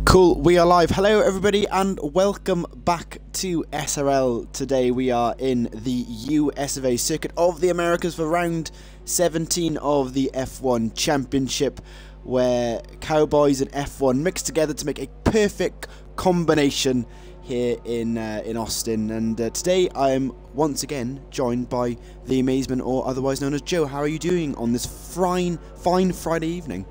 Cool, we are live. Hello everybody and welcome back to SRL. Today we are in the US of A circuit of the Americas for round 17 of the F1 Championship, where Cowboys and F1 mix together to make a perfect combination here in Austin. And today I am once again joined by the Amazement, or otherwise known as Joe. How are you doing on this fine Friday evening?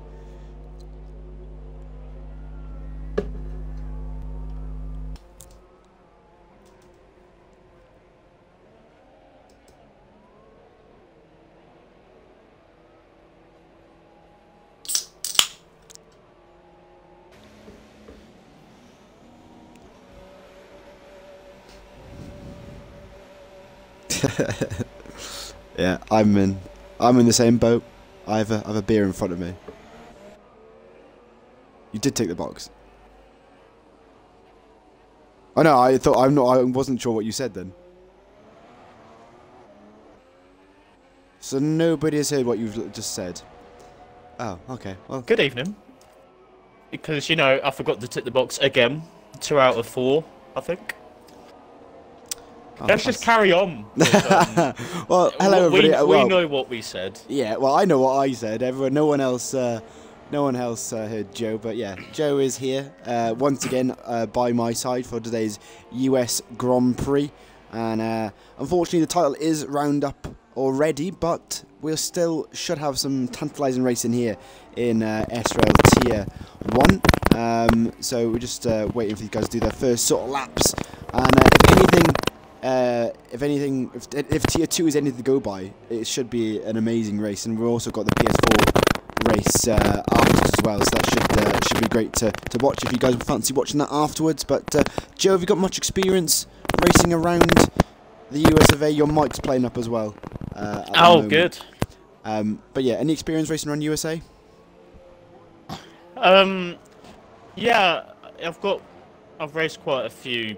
Yeah, I'm in the same boat. I have a beer in front of me. You did take the box. Oh no, I wasn't sure what you said then. So nobody has heard what you've just said. Oh, okay. Well, good evening. Because, you know, I forgot to tick the box again. 2 out of 4, I think. Oh, let's just carry on. Well, hello everybody. We know what we said. Yeah, well, I know what I said. No one else heard Joe, but yeah, Joe is here once again by my side for today's US Grand Prix, and unfortunately the title is round up already, but we still should have some tantalising racing here in SRL Tier 1. So we're just waiting for these guys to do their first sort of laps, and if Tier 2 is anything to go by, it should be an amazing race. And we've also got the PS4 race afterwards as well, so that should be great to watch if you guys fancy watching that afterwards. But Joe, have you got much experience racing around the US of A? Your mic's playing up as well. Oh, good. But yeah, any experience racing around USA? Yeah, I've raced quite a few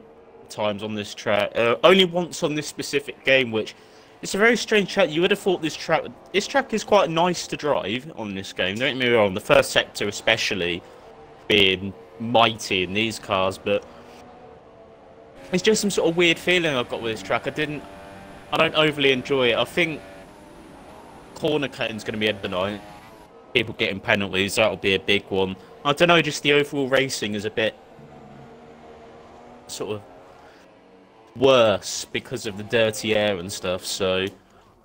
times on this track. Only once on this specific game, which it's a very strange track. You would have thought this track is quite nice to drive on this game. Don't get me wrong, the first sector especially being mighty in these cars, but it's just some sort of weird feeling I've got with this track. I don't overly enjoy it. I think corner cutting's going to be a night. People getting penalties, that'll be a big one. I don't know, just the overall racing is a bit sort of worse because of the dirty air and stuff. So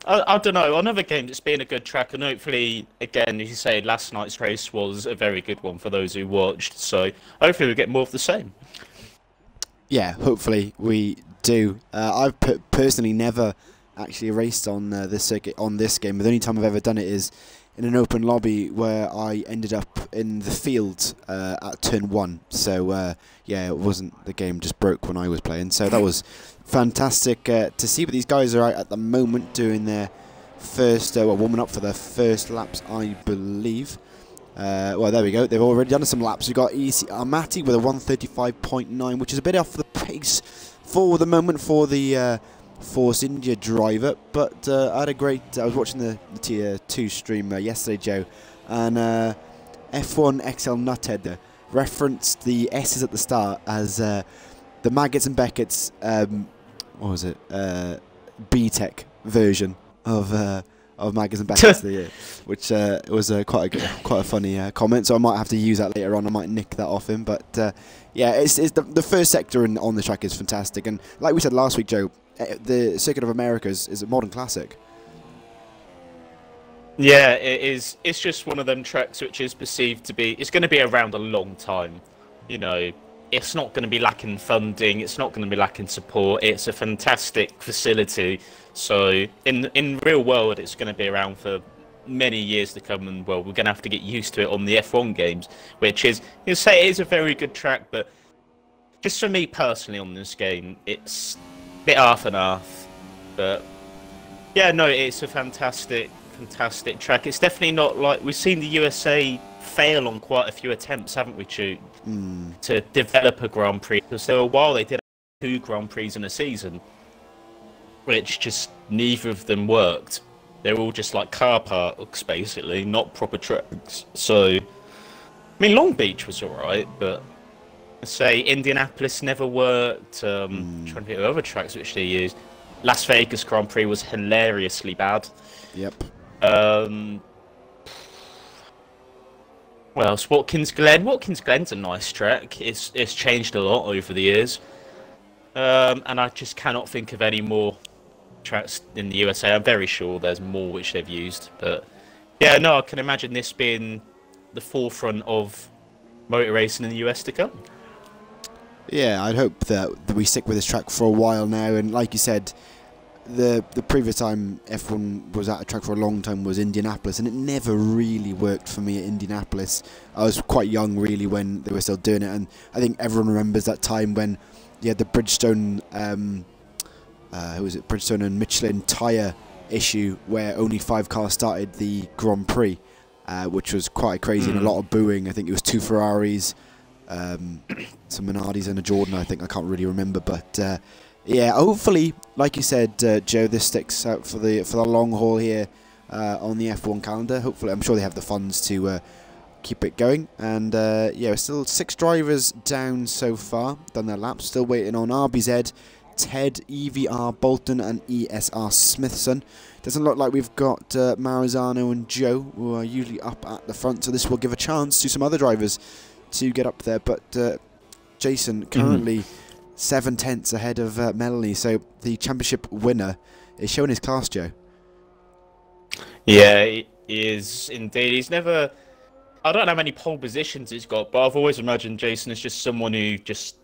I don't know, on other games it's been a good track, and hopefully, again, as you say, last night's race was a very good one for those who watched, so hopefully we'll get more of the same. Yeah, hopefully we do. I've personally never actually raced on this circuit on this game, but the only time I've ever done it is in an open lobby where I ended up in the field at turn 1. So yeah, it wasn't, the game just broke when I was playing. So that was fantastic to see. But these guys are out at the moment doing their first, warming up for their first laps, I believe. Well, there we go. They've already done some laps. We've got Armati with a 135.9, which is a bit off the pace for the moment for the Force India driver, but I had a great. I was watching the Tier 2 stream yesterday, Joe, and F1 XL Nuthead referenced the S's at the start as the Maggots and Beckett's what was it, B-Tech version of Maggots and Beckett's, which was quite a funny comment. So I might have to use that later on. I might nick that off him, but yeah, it's the first sector on the track is fantastic, and like we said last week, Joe, the Circuit of Americas is a modern classic. Yeah, it is. It's just one of them tracks which is perceived to be. It's going to be around a long time. You know, it's not going to be lacking funding. It's not going to be lacking support. It's a fantastic facility. So in real world, it's going to be around for many years to come. And well, we're going to have to get used to it on the F1 games, which is, you say, it is a very good track, but just for me personally on this game, it's bit half and half, but yeah, no, it's a fantastic track. It's definitely not like we've seen the USA fail on quite a few attempts, haven't we, Chu, to develop a Grand Prix, because there were a while they did 2 Grand Prix in a season, which just neither of them worked. They're all just like car parks, basically, not proper tracks. So, I mean, Long Beach was alright, but say Indianapolis never worked. Trying to think of other tracks which they used. Las Vegas Grand Prix was hilariously bad. Yep. What else? Watkins Glen. Watkins Glen's a nice track. It's changed a lot over the years. And I just cannot think of any more tracks in the USA. I'm very sure there's more which they've used, but yeah, no, I can imagine this being the forefront of motor racing in the US to come. Yeah, I'd hope that we stick with this track for a while now. And like you said, the previous time F1 was at a track for a long time was Indianapolis, and it never really worked for me at Indianapolis. I was quite young really when they were still doing it, and I think everyone remembers that time when you had the Bridgestone, who was it, Bridgestone and Michelin tyre issue where only 5 cars started the Grand Prix, which was quite crazy and a lot of booing. I think it was 2 Ferraris, some Minardis and a Jordan, I think. I can't really remember, but yeah, hopefully, like you said, Joe, this sticks out for the long haul here on the F1 calendar. Hopefully, I'm sure they have the funds to keep it going. And yeah, we're still 6 drivers down so far, done their laps, still waiting on RBZ, Ted, EVR, Bolton and ESR Smithson. Doesn't look like we've got Marizano and Joe, who are usually up at the front, so this will give a chance to some other drivers to get up there. But Jason currently 7/10 ahead of Melanie, so the championship winner is showing his class, Joe. Yeah, he is indeed. He's never... I don't know how many pole positions he's got, but I've always imagined Jason as just someone who just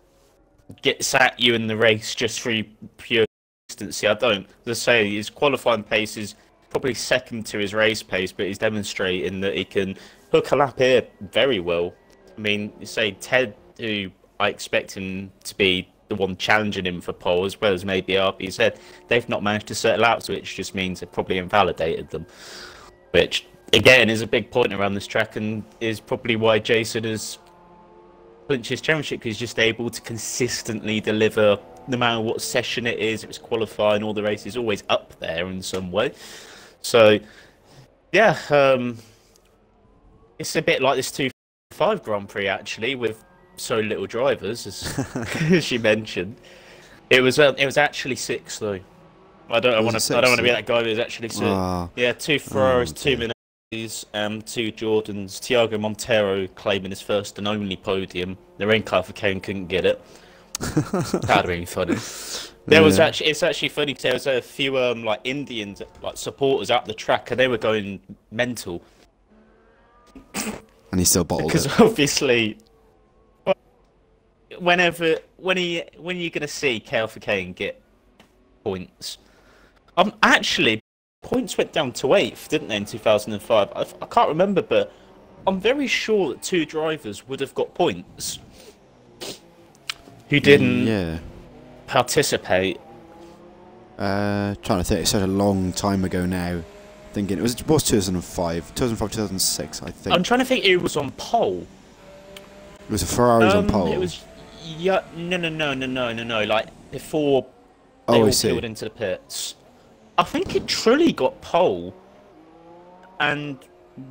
gets at you in the race just through pure consistency. I don't. As I say, his qualifying pace is probably second to his race pace, but he's demonstrating that he can hook a lap here very well. I mean, you say Ted, who I expect him to be the one challenging him for pole, as well as maybe RBZ, they've not managed to set laps, which just means they've probably invalidated them, which again is a big point around this track and is probably why Jason has clinched his championship, because he's just able to consistently deliver no matter what session it is, if it's qualifying or the race, is always up there in some way. So yeah, it's a bit like this 2-5 Grand Prix actually, with so little drivers, as you mentioned. It was actually 6 though. I don't want to be that guy, but it was actually 6. Yeah, 2 Ferraris, 2 Minardis, 2 Jordans. Thiago Montero claiming his first and only podium. The rain car for Kane couldn't get it. That'd have been funny. There was it's actually funny because there was a few like Indians, like supporters at the track, and they were going mental. And he still bottled it. Because obviously, when are you going to see KL for Kane get points? Actually, points went down to 8th, didn't they, in 2005? I can't remember, but I'm very sure that 2 drivers would have got points who didn't participate. Trying to think, it's such a long time ago now. Thinking it was 2005, 2006, I think. I'm trying to think who was on pole. It was a Ferrari's on pole. It was no. Like before they all peeled into the pits. I think it truly got pole, and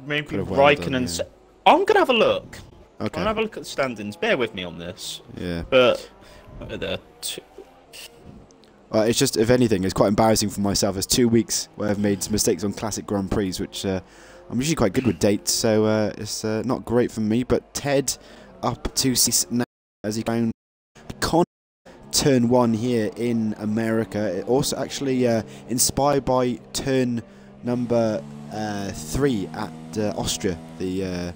maybe Raikkonen. I'm gonna have a look. Okay. I'm gonna have a look at the standings. Bear with me on this. Yeah. But it's just, if anything, it's quite embarrassing for myself. There's 2 weeks where I've made some mistakes on classic Grand Prix, which I'm usually quite good with dates, so it's not great for me. But Ted up to 6 now as he found turn 1 here in America. It also actually inspired by turn number 3 at Austria, the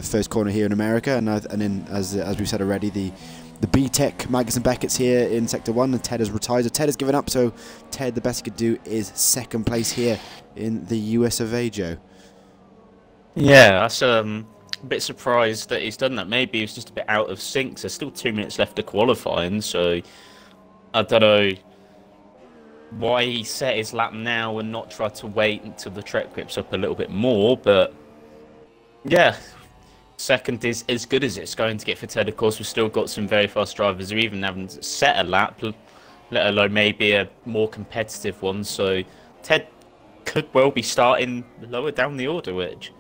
first corner here in America, and then as we've said already, the B-Tech Magnussen Beckett's here in Sector 1, and Ted has retired. So Ted has given up, so Ted, the best he could do is 2nd place here in the US of A, Joe. Yeah, that's a bit surprised that he's done that. Maybe he was just a bit out of sync. There's still 2 minutes left to qualifying, so I don't know why he set his lap now and not try to wait until the track grips up a little bit more, but yeah. 2nd is as good as it's going to get for Ted. Of course, we've still got some very fast drivers who even haven't set a lap, let alone maybe a more competitive one. So Ted could well be starting lower down the order, which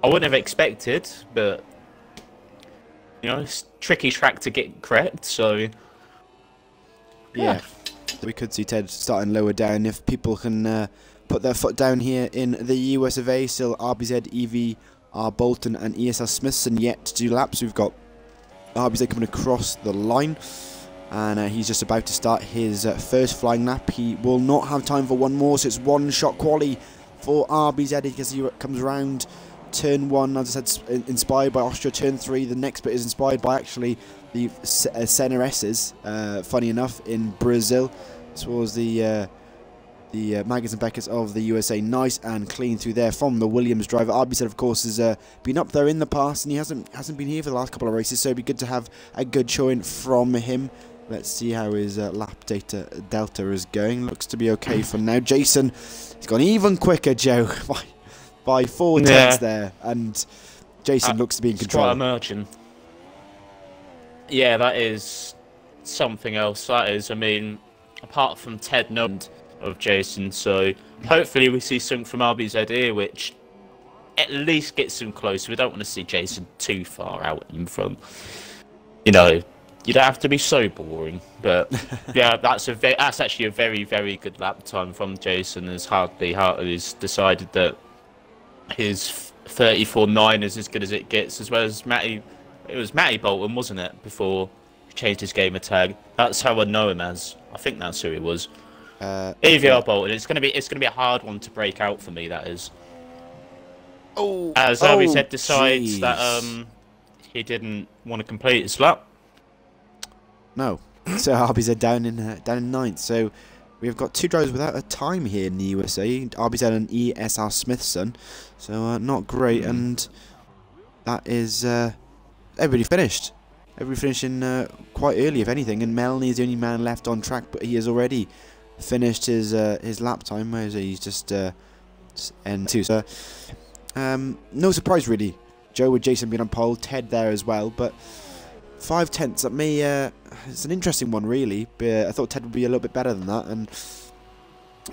I wouldn't have expected. But You know, it's a tricky track to get correct, so... Yeah. We could see Ted starting lower down if people can put their foot down here in the US of A. Still RBZ, EV, Bolton and ESR Smithson yet to do laps. We've got RBZ coming across the line, and he's just about to start his first flying lap. He will not have time for one more, so it's one shot quali for RBZ because he comes around turn 1, as I said, inspired by Austria. Turn 3, the next bit is inspired by actually the Senna S's, funny enough, in Brazil. This was the Maggers and Beckers of the USA. Nice and clean through there from the Williams driver. RBZ, of course, has been up there in the past, and he hasn't been here for the last couple of races, so it'd be good to have a good showing from him. Let's see how his lap data delta is going. Looks to be okay for now. Jason, he's gone even quicker, Joe, by 4 tenths there, and Jason looks to be in control. Quite emerging. Yeah, that is something else. That is, I mean, apart from Ted Nund of Jason, so hopefully we see something from RBZ here, which at least gets him close. We don't want to see Jason too far out in front. You know, you don't have to be so boring, but yeah, that's actually a very, very good lap time from Jason. As Hartley's decided that his 34.9 is as good as it gets, as well as Matty. It was Matty Bolton, wasn't it, before he changed his gamer tag? That's how I know him as. I think that's who he was. EVR Bolton. It's gonna be a hard one to break out for me. That is. As RBZ decides that he didn't want to complete his lap. No, so RBZ down in 9th. So we've got 2 drivers without a time here in the USA. RBZ and ESR Smithson. So not great, and that is everybody finished. Everybody finishing quite early, if anything. And Melanie is the only man left on track, but he has already finished his lap time. Where is he? He's just N2. So no surprise really. Joe with Jason being on pole, Ted there as well, but 5 tenths at me. It's an interesting one really, but I thought Ted would be a little bit better than that, and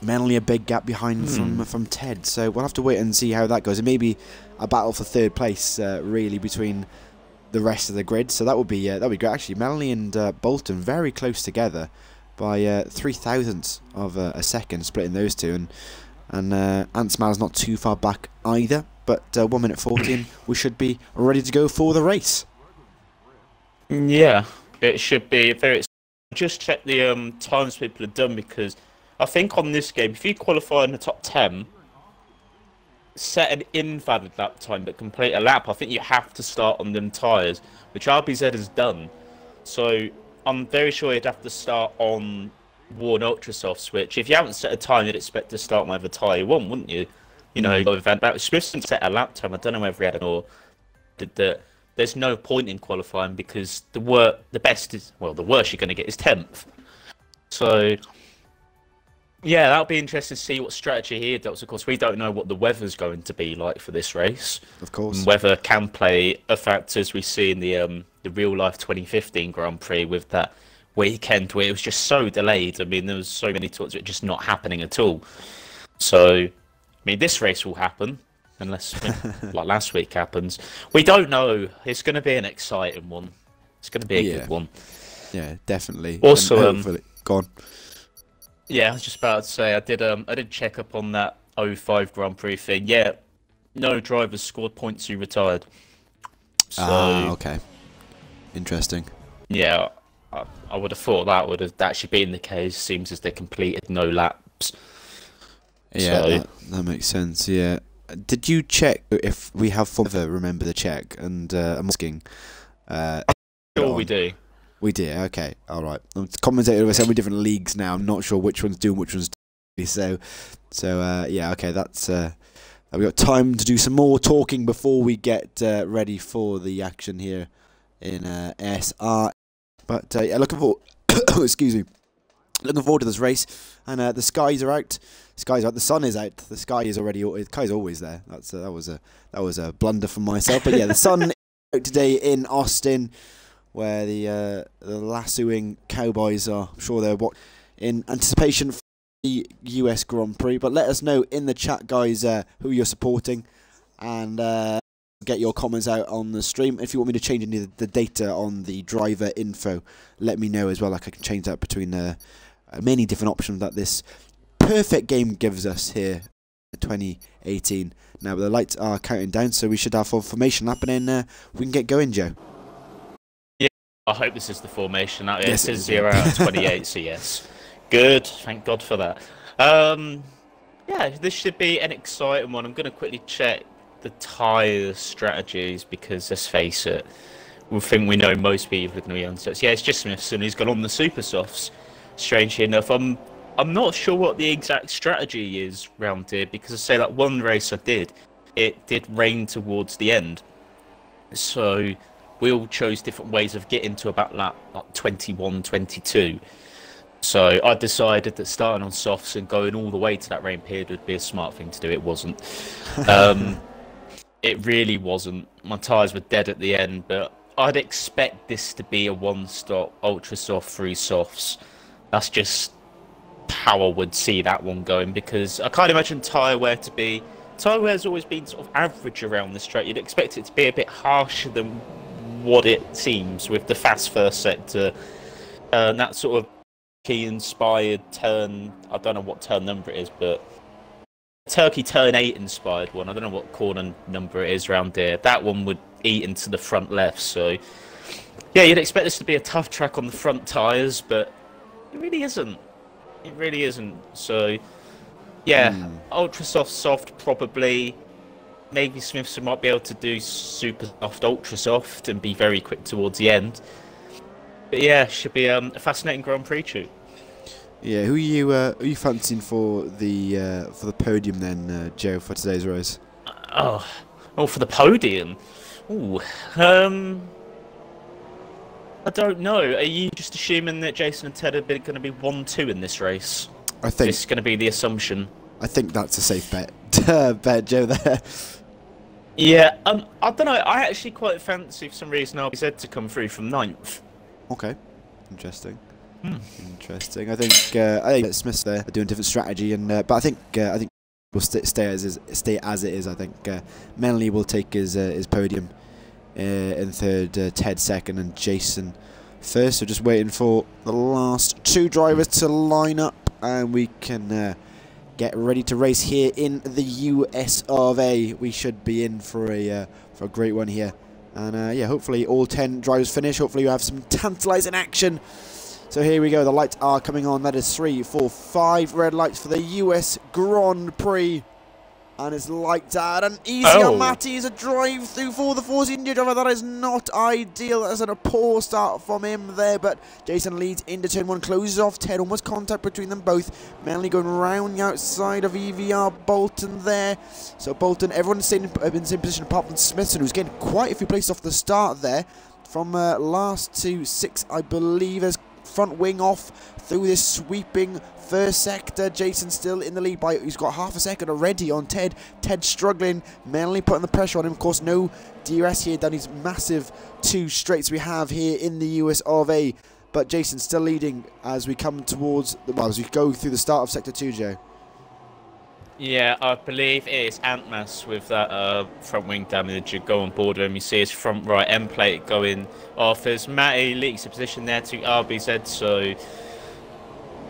Melanie a big gap behind from Ted. So we'll have to wait and see how that goes. It may be a battle for 3rd place really between the rest of the grid. So that would be great. Actually, Melanie and Bolton very close together by 3 thousandths of a second, splitting those two, and Ant Smile's not too far back either. But 1 minute 14, we should be ready to go for the race. Yeah, it should be very. Just check the times people have done, because I think on this game, if you qualify in the top 10, set an invalid lap time but complete a lap, I think you have to start on them tyres, which RBZ has done. So I'm very sure you'd have to start on worn ultra softs, which if you haven't set a time, you'd expect to start on whatever tyre you want, wouldn't you? You know, that Smithson set a lap time. I don't know whether he had an or did that. There's no point in qualifying, because the worst you're going to get is 10th. So yeah, that'll be interesting to see what strategy he adopts. Of course, we don't know what the weather's going to be like for this race. Of course, and weather can play a factor, as we see in the real life 2015 Grand Prix with that weekend where it was just so delayed. I mean, there was so many talks of it just not happening at all. So, I mean, this race will happen. Unless, like last week happens. We don't know. It's going to be an exciting one. It's going to be a good one. Yeah, definitely. Also, go on. Yeah, I was just about to say, I did check up on that 05 Grand Prix thing. Yeah, no drivers scored points who retired. So, okay. Interesting. Yeah, I would have thought that would have actually been the case. Seems as they completed no laps. Yeah, so, that makes sense, yeah. Did you check if we have remember the check? And I'm asking. Sure, we do. We do. Okay, all right. I'm commentating over so many different leagues now. I'm not sure which one's doing which one's doing. So yeah. Okay, that's. We got time to do some more talking before we get ready for the action here in SR. But yeah, looking forward. Excuse me. Looking forward to this race, and the skies are out. The sun is out. The sky is already. The sky's always there. That was a blunder from myself. But yeah, the sun is out today in Austin, where the lassoing cowboys are. I'm sure they're in anticipation for the US Grand Prix. But let us know in the chat, guys, who you're supporting, and get your comments out on the stream. If you want me to change any of the data on the driver info, let me know as well. Like I can change that between many different options that this perfect game gives us here in 2018. Now the lights are counting down, so we should have full formation lap, and then we can get going, Joe. Yeah, I hope this is the formation. Yes, Yes, it says it 0 out of 28, so yes. Good, thank God for that. Yeah, this should be an exciting one. I'm going to quickly check the tyre strategies because, let's face it, we think we know most people are going to be on sets. Yeah, it's just Smithson who's gone on the super softs. Strangely enough, I'm not sure what the exact strategy is round here because I say that one race I did, it did rain towards the end, so we all chose different ways of getting to about lap like 21, 22. So I decided that starting on softs and going all the way to that rain period would be a smart thing to do. It wasn't. It really wasn't. My tyres were dead at the end, but I'd expect this to be a one-stop ultra soft through softs. That's just how I would see that one going, because I can't imagine tyre wear to be... Tyre wear's always been sort of average around this track. You'd expect it to be a bit harsher than what it seems with the fast first sector. That sort of key-inspired turn, I don't know what turn number it is, but Turkey turn 8 inspired one, I don't know what corner number it is around here, that one would eat into the front left, so yeah, you'd expect this to be a tough track on the front tyres, but it really isn't. It really isn't. So yeah, ultra soft probably. Maybe Smithson might be able to do super soft, ultra soft and be very quick towards the end. But yeah, should be a fascinating Grand Prix too. Yeah, who are you fancying for the podium then, Joe, for today's race? Oh, for the podium. Ooh, I don't know. Are you just assuming that Jason and Ted are going to be 1-2 in this race? I think this is going to be the assumption. I think that's a safe bet. Bet, Joe. There. Yeah, I don't know. I actually quite fancy for some reason RBZ to come through from 9th. Okay, interesting. Interesting. I think Smiths there are doing a different strategy, and but I think we'll stay as it is. I think Menley will take his podium in third, Ted second, and Jason first. So just waiting for the last two drivers to line up, and we can get ready to race here in the US of A. We should be in for a great one here, and yeah, hopefully all 10 drivers finish. Hopefully you have some tantalising action. So here we go, the lights are coming on. That is 3, 4, 5 red lights for the US Grand Prix. And it's lights out and easy on Matty. Is a drive through for the Force India driver. That is not ideal. That's a poor start from him there. But Jason leads into turn 1, closes off Ted. Almost contact between them both. Manley going round the outside of EVR. Bolton there. So Bolton, everyone's in the same position apart from Smithson, who's getting quite a few places off the start there. From last to 6, I believe, as front wing off through this sweeping first sector. Jason still in the lead by, he's got half a second already on Ted. Ted struggling, mainly putting the pressure on him. Of course, no DRS here down these massive 2 straights we have here in the US of A. But Jason still leading as we come towards, as we go through the start of sector 2, Joe. Yeah, I believe it is Antmas with that front wing damage. You go on board with him, you see his front right end plate going off as Matty leaks a position there to RBZ, so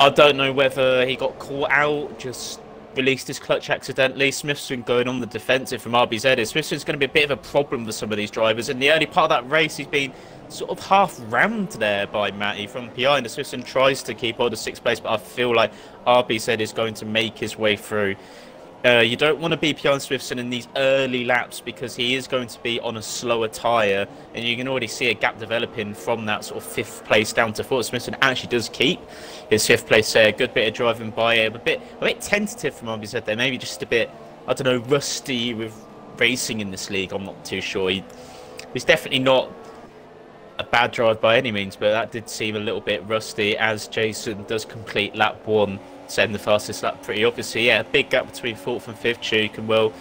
I don't know whether he got caught out, just released his clutch accidentally. Smithson going on the defensive from RBZ. Smithson's going to be a bit of a problem with some of these drivers. In the early part of that race, he's been sort of half rammed there by Matty from behind. Smithson tries to keep hold of 6th place, but I feel like RBZ is going to make his way through. You don't want to be behind Smithson in these early laps because he is going to be on a slower tyre, and you can already see a gap developing from that sort of 5th place down to 4th. Smithson actually does keep his 5th place there. Good bit of driving by him. A bit tentative from RBZ there. Maybe just a bit, I don't know, rusty with racing in this league. I'm not too sure. He's definitely not a bad drive by any means, but that did seem a little bit rusty as Jason does complete lap 1. Setting the fastest lap pretty obviously. Yeah, a big gap between 4th and 5th. Duke, and well,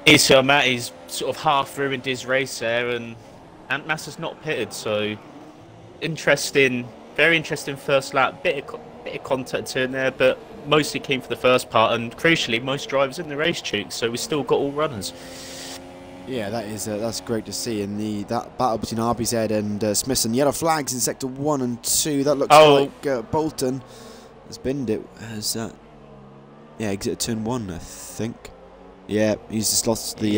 Matty's sort of half ruined his race there, and Antmas has not pitted, so interesting, very interesting first lap. Bit of contact in there, but mostly keen for the first part, and crucially most drivers in the race, Duke, so we still got all runners. Yeah, that's great to see. And that battle between RBZ and Smithson. Yellow flags in sector 1 and 2. That looks like Bolton has binned it. Has that? Yeah, exited turn 1, I think. Yeah, he's just lost the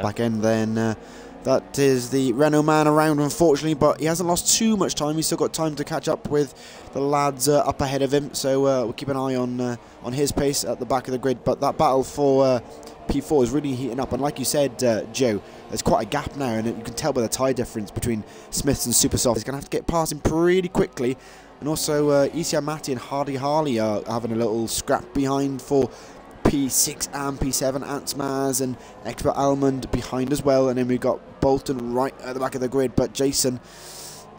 back end. Then that is the Renault man around, unfortunately, but he hasn't lost too much time. He's still got time to catch up with the lads up ahead of him. So we'll keep an eye on his pace at the back of the grid. But that battle for P4 is really heating up, and like you said, Joe, there's quite a gap now, and you can tell by the tyre difference between Smiths and Supersoft. He's going to have to get past him pretty quickly. And also, ECR Matty and Hardy Harley are having a little scrap behind for P6 and P7. Antsmaz and Expert Almond behind as well. And then we've got Bolton right at the back of the grid. But Jason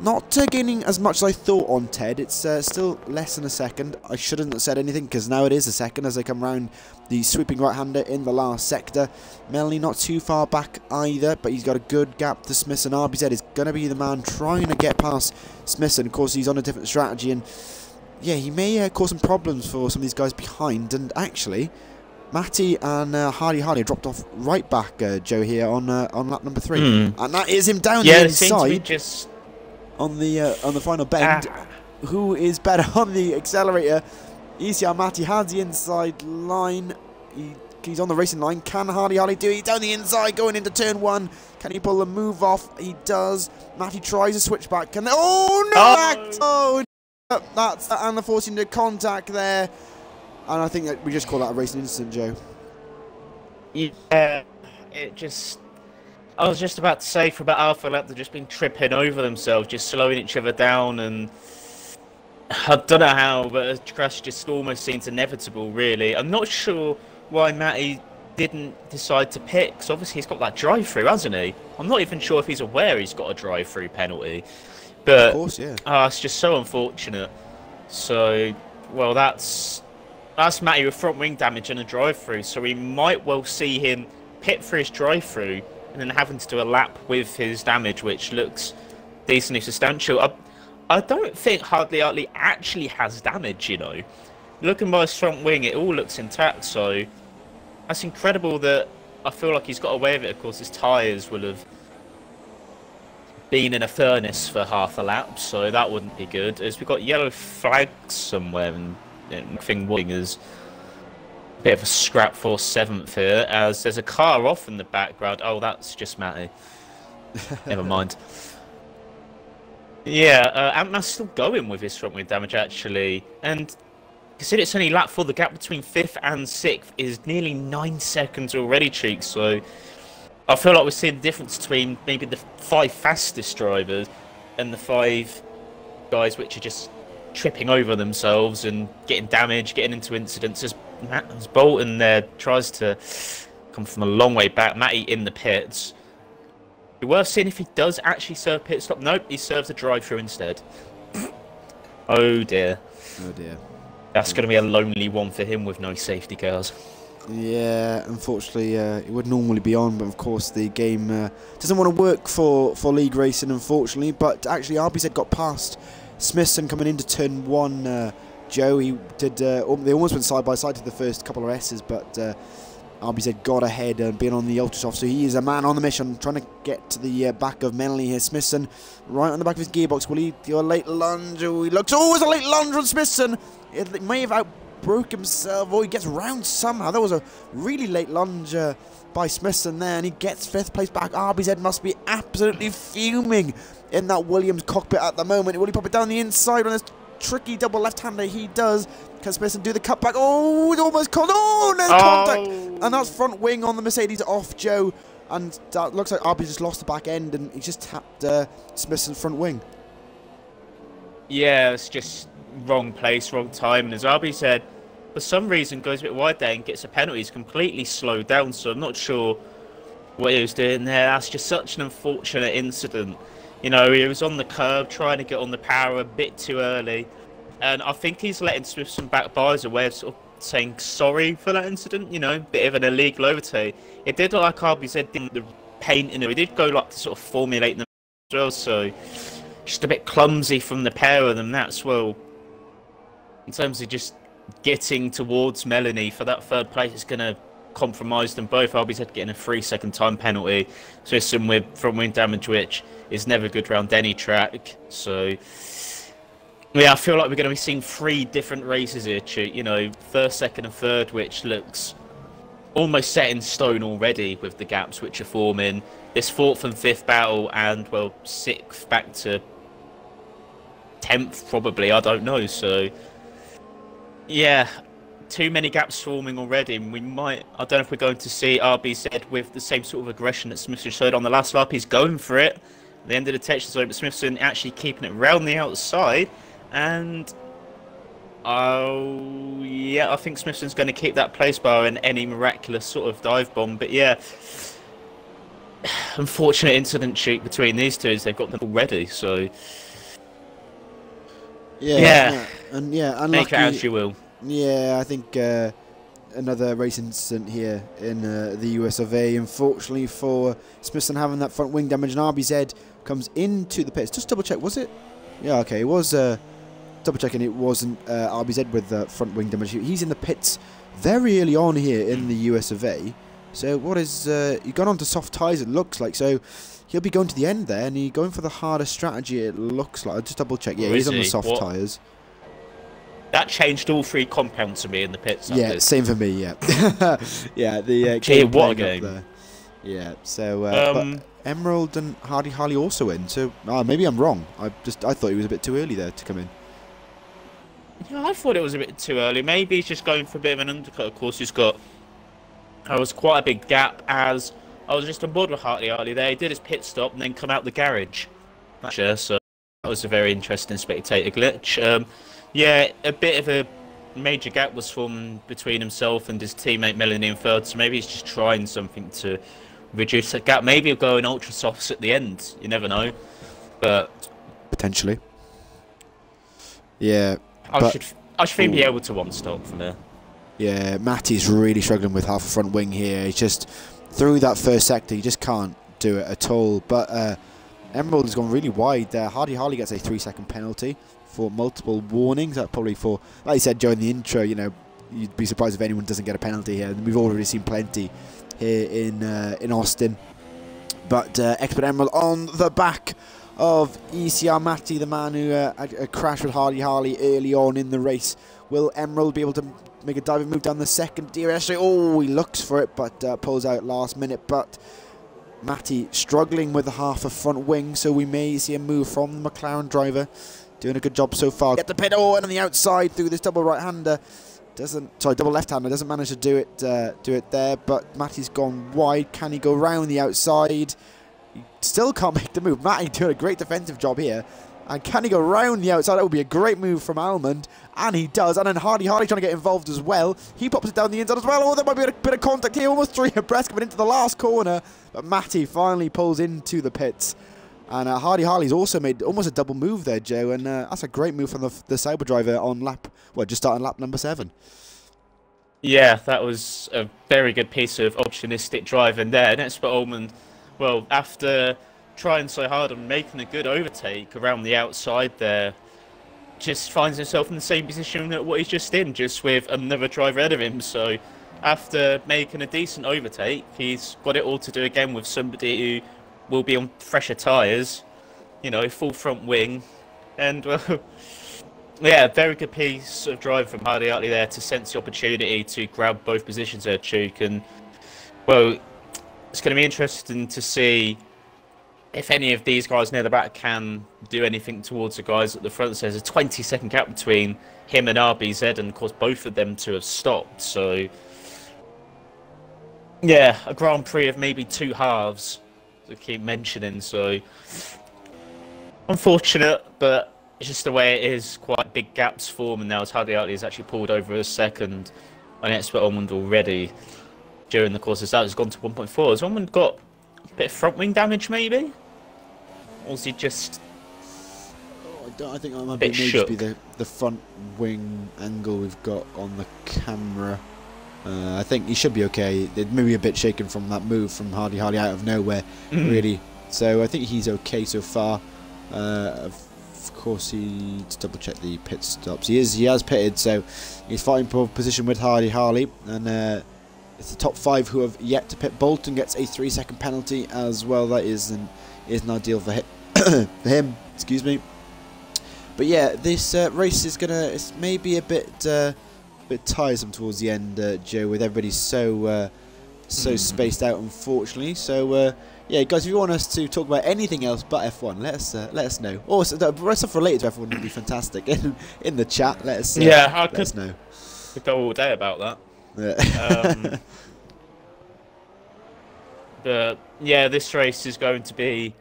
not gaining as much as I thought on Ted. It's still less than a second. I shouldn't have said anything because now it is a second as they come round the sweeping right-hander in the last sector. Melanie not too far back either, but he's got a good gap to Smithson. RBZ is going to be the man trying to get past Smithson. Of course, he's on a different strategy, and yeah, he may cause some problems for some of these guys behind. And actually, Matty and Hardy dropped off right back, Joe, here on lap number 3. And that is him down the inside. Just on the final bend. Who is better on the accelerator? ECR Matty has the inside line. He's on the racing line. Can Hardy do it? Down the inside, going into turn 1. Can he pull the move off? He does. Matty tries a switchback. Can they? Oh no! Oh, that's and the forcing into contact there. And I think that we just call that a racing incident, Joe. Yeah, I was just about to say for about half a lap they've just been tripping over themselves, just slowing each other down, and I don't know how, but a crash just almost seems inevitable, really. I'm not sure why Matty didn't decide to pit, because obviously he's got that drive-through, hasn't he? I'm not even sure if he's aware he's got a drive-through penalty. But, of course, yeah. It's just so unfortunate. So, well, that's Matty with front wing damage and a drive-through, so we might well see him pit for his drive-through and then having to do a lap with his damage, which looks decently substantial. I don't think Hartley actually has damage, you know. Looking by his front wing, it all looks intact, so that's incredible that I feel like he's got away with it. Of course, his tyres will have been in a furnace for half a lap, so that wouldn't be good. As we've got yellow flags somewhere, and thing is a bit of a scrap for 7th here, as there's a car off in the background. Oh, that's just Matty. Never mind. Yeah, Ant-Man's still going with his front wing damage, actually. And consider it's only lap 4, the gap between 5th and 6th is nearly 9 seconds already, Cheeks. So I feel like we're seeing the difference between maybe the 5 fastest drivers and the 5 guys which are just tripping over themselves and getting damaged, getting into incidents. As Bolton there tries to come from a long way back, Matty in the pits. Be worth seeing if he does actually serve pit stop. Nope, he serves a drive-through instead. Oh dear. Oh dear. That's going to be a lonely one for him with no safety cars. Yeah, unfortunately, it would normally be on, but of course the game doesn't want to work for league racing, unfortunately. But actually, RBZ got past Smithson coming into turn 1. Joe, he did. They almost went side by side to the first couple of S's, but RBZ got ahead and being on the Ultrasoft, so he is a man on the mission, trying to get to the back of Menley here. Smithson right on the back of his gearbox. Will he do a late lunge? Oh, he looks. Oh, it's a late lunge on Smithson. It may have outbroke himself, or he gets round somehow. That was a really late lunge by Smithson there, and he gets 5th place back. RBZ must be absolutely fuming in that Williams cockpit at the moment. Will he pop it down the inside on this tricky double left-hander? He does. Can Smithson do the cutback? Oh, it almost caught. Oh, no contact. And that's front wing on the Mercedes off, Joe. And that looks like RB just lost the back end, and he just tapped Smithson's front wing. Yeah, it's just wrong place, wrong time. And as RB said, for some reason goes a bit wide there and gets a penalty. He's completely slowed down, so I'm not sure what he was doing there. That's just such an unfortunate incident. You know, he was on the curb trying to get on the power a bit too early. And I think he's letting Smithson back by as a way of sort of saying sorry for that incident, you know, bit of an illegal overtake. It did look like RBZ did the painting, he did go like to sort of formulate them as well, so just a bit clumsy from the pair of them, that's well. In terms of just getting towards Melanie for that 3rd place, it's going to compromised them both. RBZ getting a 3-second time penalty. Smithson with front wing damage, which is never good round any track. So, yeah, I feel like we're going to be seeing 3 different races here, you know, first, second and third, which looks almost set in stone already with the gaps which are forming. This 4th and 5th battle and, well, 6th back to 10th probably, I don't know. So, yeah, too many gaps forming already, and we might, I don't know if we're going to see RBZ with the same sort of aggression that Smithson showed on the last lap. He's going for it at the end of the detection zone, but Smithson actually keeping it round the outside. And oh yeah, I think Smithson's going to keep that place bar in any miraculous sort of dive bomb. But yeah, unfortunate incident sheet between these two is they've got them already. So yeah, and yeah, unlucky. Make it as you will. Yeah, I think another race incident here in the US of A. Unfortunately for Smithson having that front wing damage, and RBZ comes into the pits. Just double check, was it? Yeah, okay, it was. Double checking, it wasn't RBZ with the front wing damage. He's in the pits very early on here in the US of A. So what is he's gone on to soft tyres, it looks like. So he'll be going to the end there, and he's going for the harder strategy, it looks like. I'll just double check. Yeah, he's on the soft tyres. That changed all 3 compounds for me in the pits. Yeah, same for me. Yeah, yeah. The gee, what a game! There. Yeah. So but Emerald and Harley also in. So maybe I'm wrong. I thought he was a bit too early there to come in. Yeah, I thought it was a bit too early. Maybe he's just going for a bit of an undercut. Of course, he's got. There was quite a big gap as I was just on board with Harley there. He did his pit stop and then come out the garage. So that was a very interesting spectator glitch. Yeah, a bit of a major gap was formed between himself and his teammate Melanie in third. So maybe he's just trying something to reduce that gap. Maybe he'll go in ultra softs at the end. You never know, but potentially. Yeah. I should think be able to one stop from there. Yeah, Matty's really struggling with half a front wing here. He's just through that first sector, he just can't do it at all. But Emerald has gone really wide there. Harley gets a 3-second penalty for multiple warnings. That probably for, like I said during the intro, you know, you'd be surprised if anyone doesn't get a penalty here. And we've already seen plenty here in Austin. But Expert Emerald on the back of ECR Matty, the man who crashed with Harley early on in the race. Will Emerald be able to make a diving move down the second DRS? Oh, he looks for it, but pulls out last minute. But Matty struggling with half a front wing, so we may see a move from the McLaren driver. Doing a good job so far. Get the pit, and on the outside through this double right-hander. Double left-hander, doesn't manage to do it there, but Matty's gone wide. Can he go round the outside? He still can't make the move. Matty doing a great defensive job here. And can he go round the outside? That would be a great move from Almond. And he does. And then Harley trying to get involved as well. He pops it down the inside as well. Oh, there might be a bit of contact here. Almost 3 abreast coming into the last corner. But Matty finally pulls into the pits. And Harley's also made almost a double move there, Joe. And that's a great move from the Cyber driver on lap, well, just starting lap number 7. Yeah, that was a very good piece of opportunistic driving there. And Expert Ullman, well, after trying so hard and making a good overtake around the outside there, just finds himself in the same position that what he's just in, just with another driver ahead of him. So after making a decent overtake, he's got it all to do again with somebody who will be on fresher tyres, you know, full front wing. And, well, yeah, very good piece of driving from Harley there to sense the opportunity to grab both positions there, Chuk. And, well, it's going to be interesting to see if any of these guys near the back can do anything towards the guys at the front. So there's a 20-second gap between him and RBZ, and, of course, both of them to have stopped. So, yeah, a Grand Prix of maybe 2 halves to keep mentioning. So, unfortunate, but it's just the way it is. Quite big gaps forming now as Harley has actually pulled over a second on Expert Ormond already during the course. As that has gone to 1.4. Has Ormond got a bit of front wing damage maybe? Or is he just I think that might be the front wing angle we've got on the camera. I think he should be okay. It may be a bit shaken from that move from Harley out of nowhere, really. So I think he's okay so far. Of course, let's double check the pit stops. He has pitted, so he's fighting for position with Harley, and it's the top 5 who have yet to pit. Bolton gets a 3-second penalty as well. That isn't ideal for him. For him, excuse me. But yeah, this race is it's maybe a bit tiresome towards the end, Joe, with everybody so spaced out, unfortunately. So yeah, guys, if you want us to talk about anything else but F1, let us know. Or stuff related to F1 would be fantastic in the chat. Let us let us know. Could go all day about that. Yeah. But yeah, this race is going to be.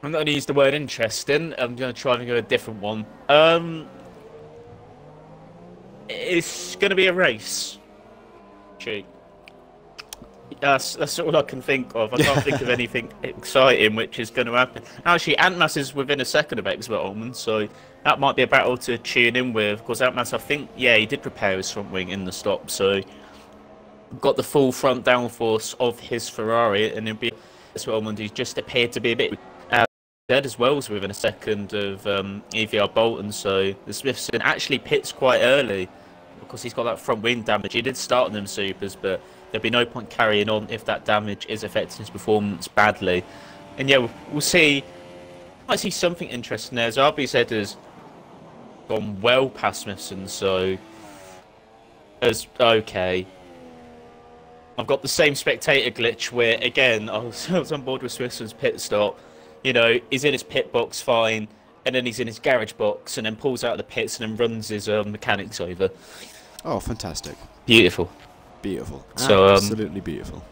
I'm not going to use the word interesting. I'm going to try and go a different one. It's going to be a race. Gee. That's all I can think of. I can't think of anything exciting which is going to happen. Actually, Antmas is within a second of XB1, so that might be a battle to tune in with. Because Antmas, I think, yeah, he did prepare his front wing in the stop, so got the full front downforce of his Ferrari, and it'll be XB1. He just appeared to be a bit dead as well, as within a second of EVR Bolton. So the Smithson actually pits quite early because he's got that front wing damage. He did start on them supers, but there'll be no point carrying on if that damage is affecting his performance badly. And yeah, we'll see. I see something interesting there. As RBZ has gone well past Smithson, so as okay. I've got the same spectator glitch where, again, I was on board with Smithson's pit stop. You know, he's in his pit box fine, and then he's in his garage box, and then pulls out of the pits and then runs his mechanics over. Oh, fantastic! Beautiful. Beautiful. So, absolutely beautiful.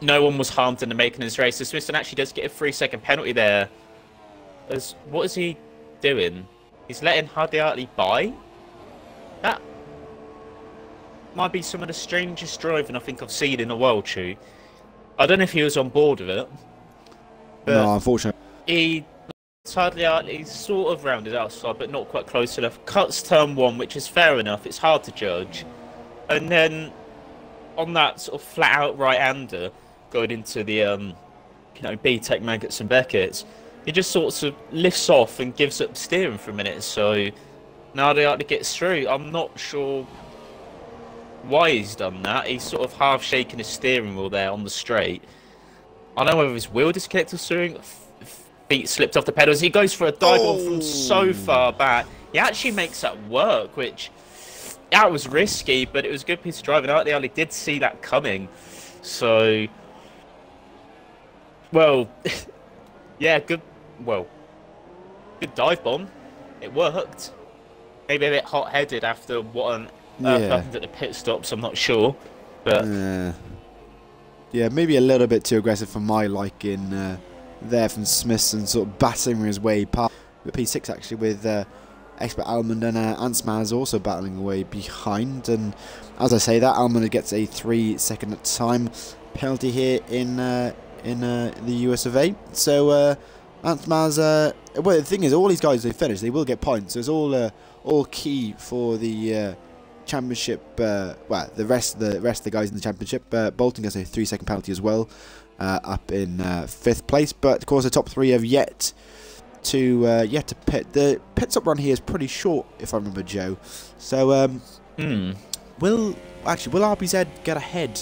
No one was harmed in the making of this race. So Smithson actually does get a 3-second penalty there. What is he doing? He's letting Hardy by? That might be some of the strangest driving I think I've seen in a while, Chew. I don't know if he was on board with it. No, unfortunately. He's sort of rounded outside, but not quite close enough. Cuts turn 1, which is fair enough. It's hard to judge. And then on that sort of flat out right-hander going into the B-Tech Maggots and Beckett's, he just sort of lifts off and gives up steering for a minute. So now they have to get through. I'm not sure why he's done that. He's sort of half shaking his steering wheel there on the straight. I don't know whether his wheel disconnected or steering, feet slipped off the pedals. He goes for a dive bomb from so far back. He actually makes that work, which that was risky, but it was a good piece of driving. I only did see that coming. So, well, yeah, good dive bomb. It worked. Maybe a bit hot-headed after what happened at the pit stops. I'm not sure, but yeah, maybe a little bit too aggressive for my liking there from Smithson, sort of battering his way past the P6 actually, with Expert Almond and Ansmaz also battling away behind. And as I say that, Almond gets a 3-second time penalty here in the US of A. So Ansmaz, well, the thing is, all these guys, they finish, they will get points. So it's all key for the championship. Well, the rest of the guys in the championship. Bolton gets a 3-second penalty as well, up in 5th place. But of course, the top 3 have yet to pit. The pit stop run here is pretty short, if I remember, Joe. So will RBZ get ahead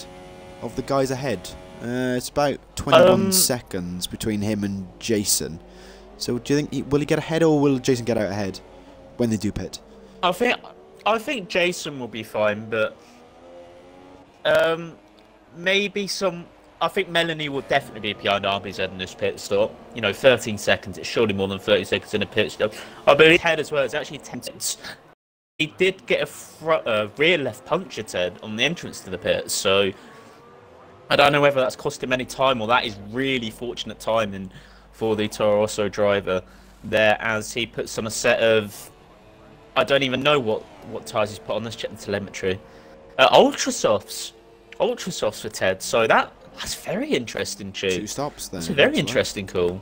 of the guys ahead? It's about 21 seconds between him and Jason. So do you think will he get ahead, or will Jason get out ahead when they do pit? I think Jason will be fine, but maybe some. I think Melanie will definitely be behind RBZ in this pit stop. You know, 13 seconds. It's surely more than 30 seconds in a pit stop. I believe head as well. It's actually 10 seconds. He did get a rear left puncture, Ted, on the entrance to the pit. So I don't know whether that's cost him any time, or that is really fortunate timing for the Toro Rosso driver there, as he puts on a set of, I don't even know what tyres he's put on. Let's check the telemetry. Ultra softs for Ted. So that's very interesting, Chew. 2 stops then. It's a very interesting call.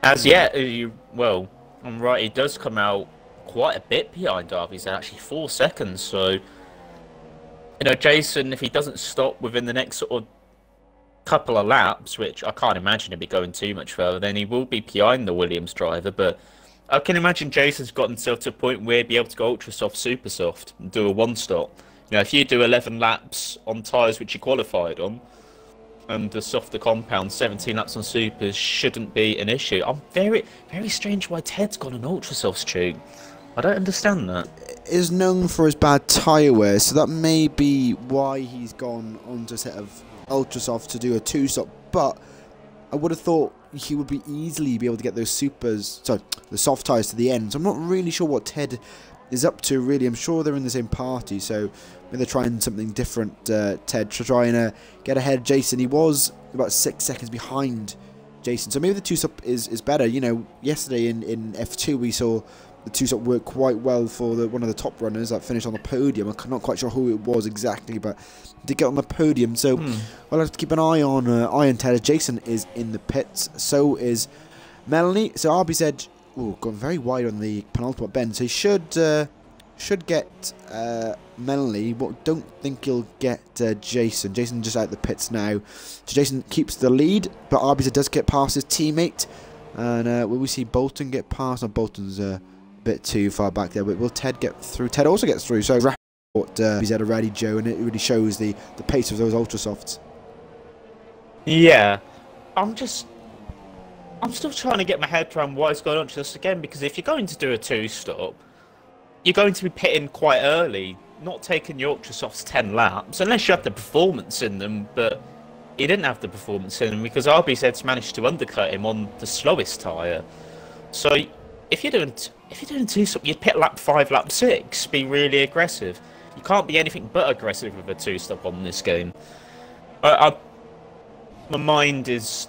As yet, I'm right, he does come out quite a bit behind RBZ, actually 4 seconds. So, you know, Jason, if he doesn't stop within the next sort of couple of laps, which I can't imagine he'll be going too much further, then he will be behind the Williams driver. But I can imagine Jason's got himself to a point where he'll be able to go ultra soft, super soft, and do a 1-stop. You know, if you do 11 laps on tyres which you qualified on, and the softer compound, 17 laps on supers shouldn't be an issue. I'm very, very strange why Ted's got an ultra soft tube. I don't understand that. Is known for his bad tyre wear, so that may be why he's gone onto a set of ultra soft to do a 2-stop. But I would have thought he would be easily be able to get those the soft tyres to the end. So I'm not really sure what Ted is up to, really. I'm sure they're in the same party, so maybe they're trying something different, Ted, to try and get ahead of Jason. He was about 6 seconds behind Jason, so maybe the 2-stop is better. You know, yesterday in F2 we saw the 2-stop work quite well for one of the top runners that finished on the podium. I'm not quite sure who it was exactly, but did get on the podium. So we'll have to keep an eye on Ted. Jason is in the pits, so is Melanie. So RBZ, gone very wide on the penultimate bend, so he should get Melanie, but don't think he'll get Jason. Jason just out the pits now, so Jason keeps the lead, but RBZ does get past his teammate, and will we see Bolton get past? No, Bolton's a bit too far back there, but will Ted get through? Ted also gets through, so rapid RBZ already, Joe, and it really shows the pace of those ultra softs. Yeah, I'm still trying to get my head around why it's going on to this again, because if you're going to do a 2-stop, you're going to be pitting quite early, not taking your ultra softs 10 laps, unless you have the performance in them, but he didn't have the performance in them because RBZ's managed to undercut him on the slowest tyre. So if you're doing 2-stop, you'd pit lap 5, lap 6, be really aggressive. You can't be anything but aggressive with a 2-stop on this game. My mind is...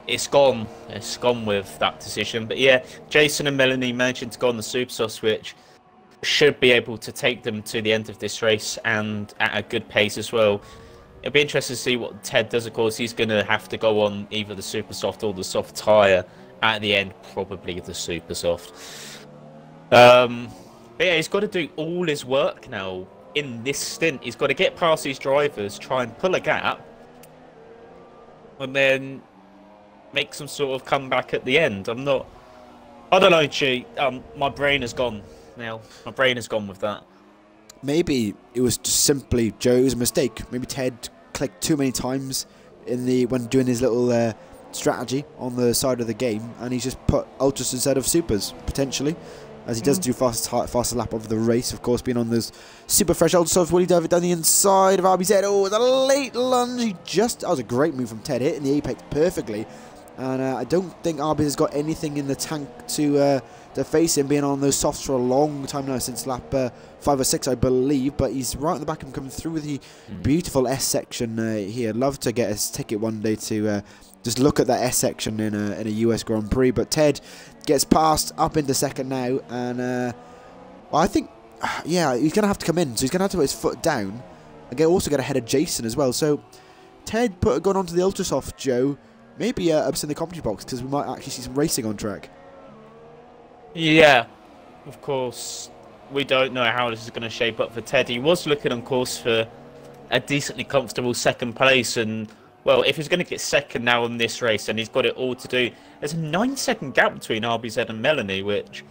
It's gone with that decision. But yeah, Jason and Melanie managing to go on the super soft switch should be able to take them to the end of this race, and at a good pace as well. It'll be interesting to see what Ted does. Of course, he's going to have to go on either the super soft or the soft tyre at the end, probably the super soft. But yeah, he's got to do all his work now in this stint. He's got to get past these drivers, try and pull a gap, and then make some sort of comeback at the end. I don't know, G. My brain has gone now. My brain has gone with that. Maybe it was just simply Joe's mistake. Maybe Ted clicked too many times when doing his little strategy on the side of the game, and he's just put ultras instead of supers, potentially, as he does do fastest lap of the race. Of course, being on those super fresh ultras. Will he dive it down the inside of RBZ? Oh, with a late lunge. That was a great move from Ted, hitting the apex perfectly. And I don't think RBZ has got anything in the tank to face him, being on those softs for a long time now, since lap 5 or 6, I believe. But he's right in the back of him, coming through with the beautiful S section here. Love to get his ticket one day to just look at that S section in a US Grand Prix. But Ted gets past, up into second now, and well, I think, yeah, he's going to have to come in. So he's going to have to put his foot down and also get ahead of Jason as well. So Ted going onto the ultra soft, Joe. Maybe ups in the commentary box, because we might actually see some racing on track. Yeah, of course. We don't know how this is going to shape up for Ted. He was looking on course for a decently comfortable second place, and well, if he's going to get second now in this race, and he's got it all to do, there's a 9-second gap between RBZ and Melanie, which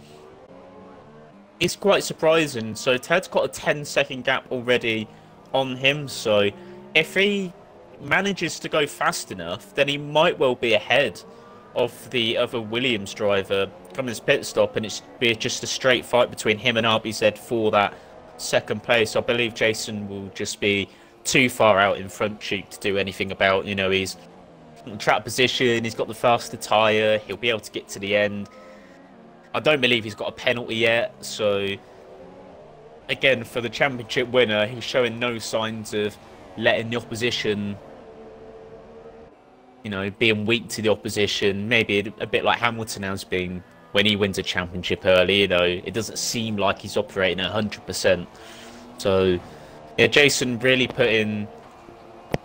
is quite surprising. So Ted's got a 10-second gap already on him. So if he manages to go fast enough, then he might well be ahead of the other Williams driver coming his pit stop, and it's be just a straight fight between him and RBZ for that second place. I believe Jason will just be too far out in front cheek to do anything about. You know, he's in track position, he's got the faster tyre, he'll be able to get to the end. I don't believe he's got a penalty yet, so again, for the championship winner, he's showing no signs of letting the opposition, you know, being weak to the opposition. Maybe a bit like Hamilton has been when he wins a championship early. You know, it doesn't seem like he's operating at 100%. So, yeah, Jason really putting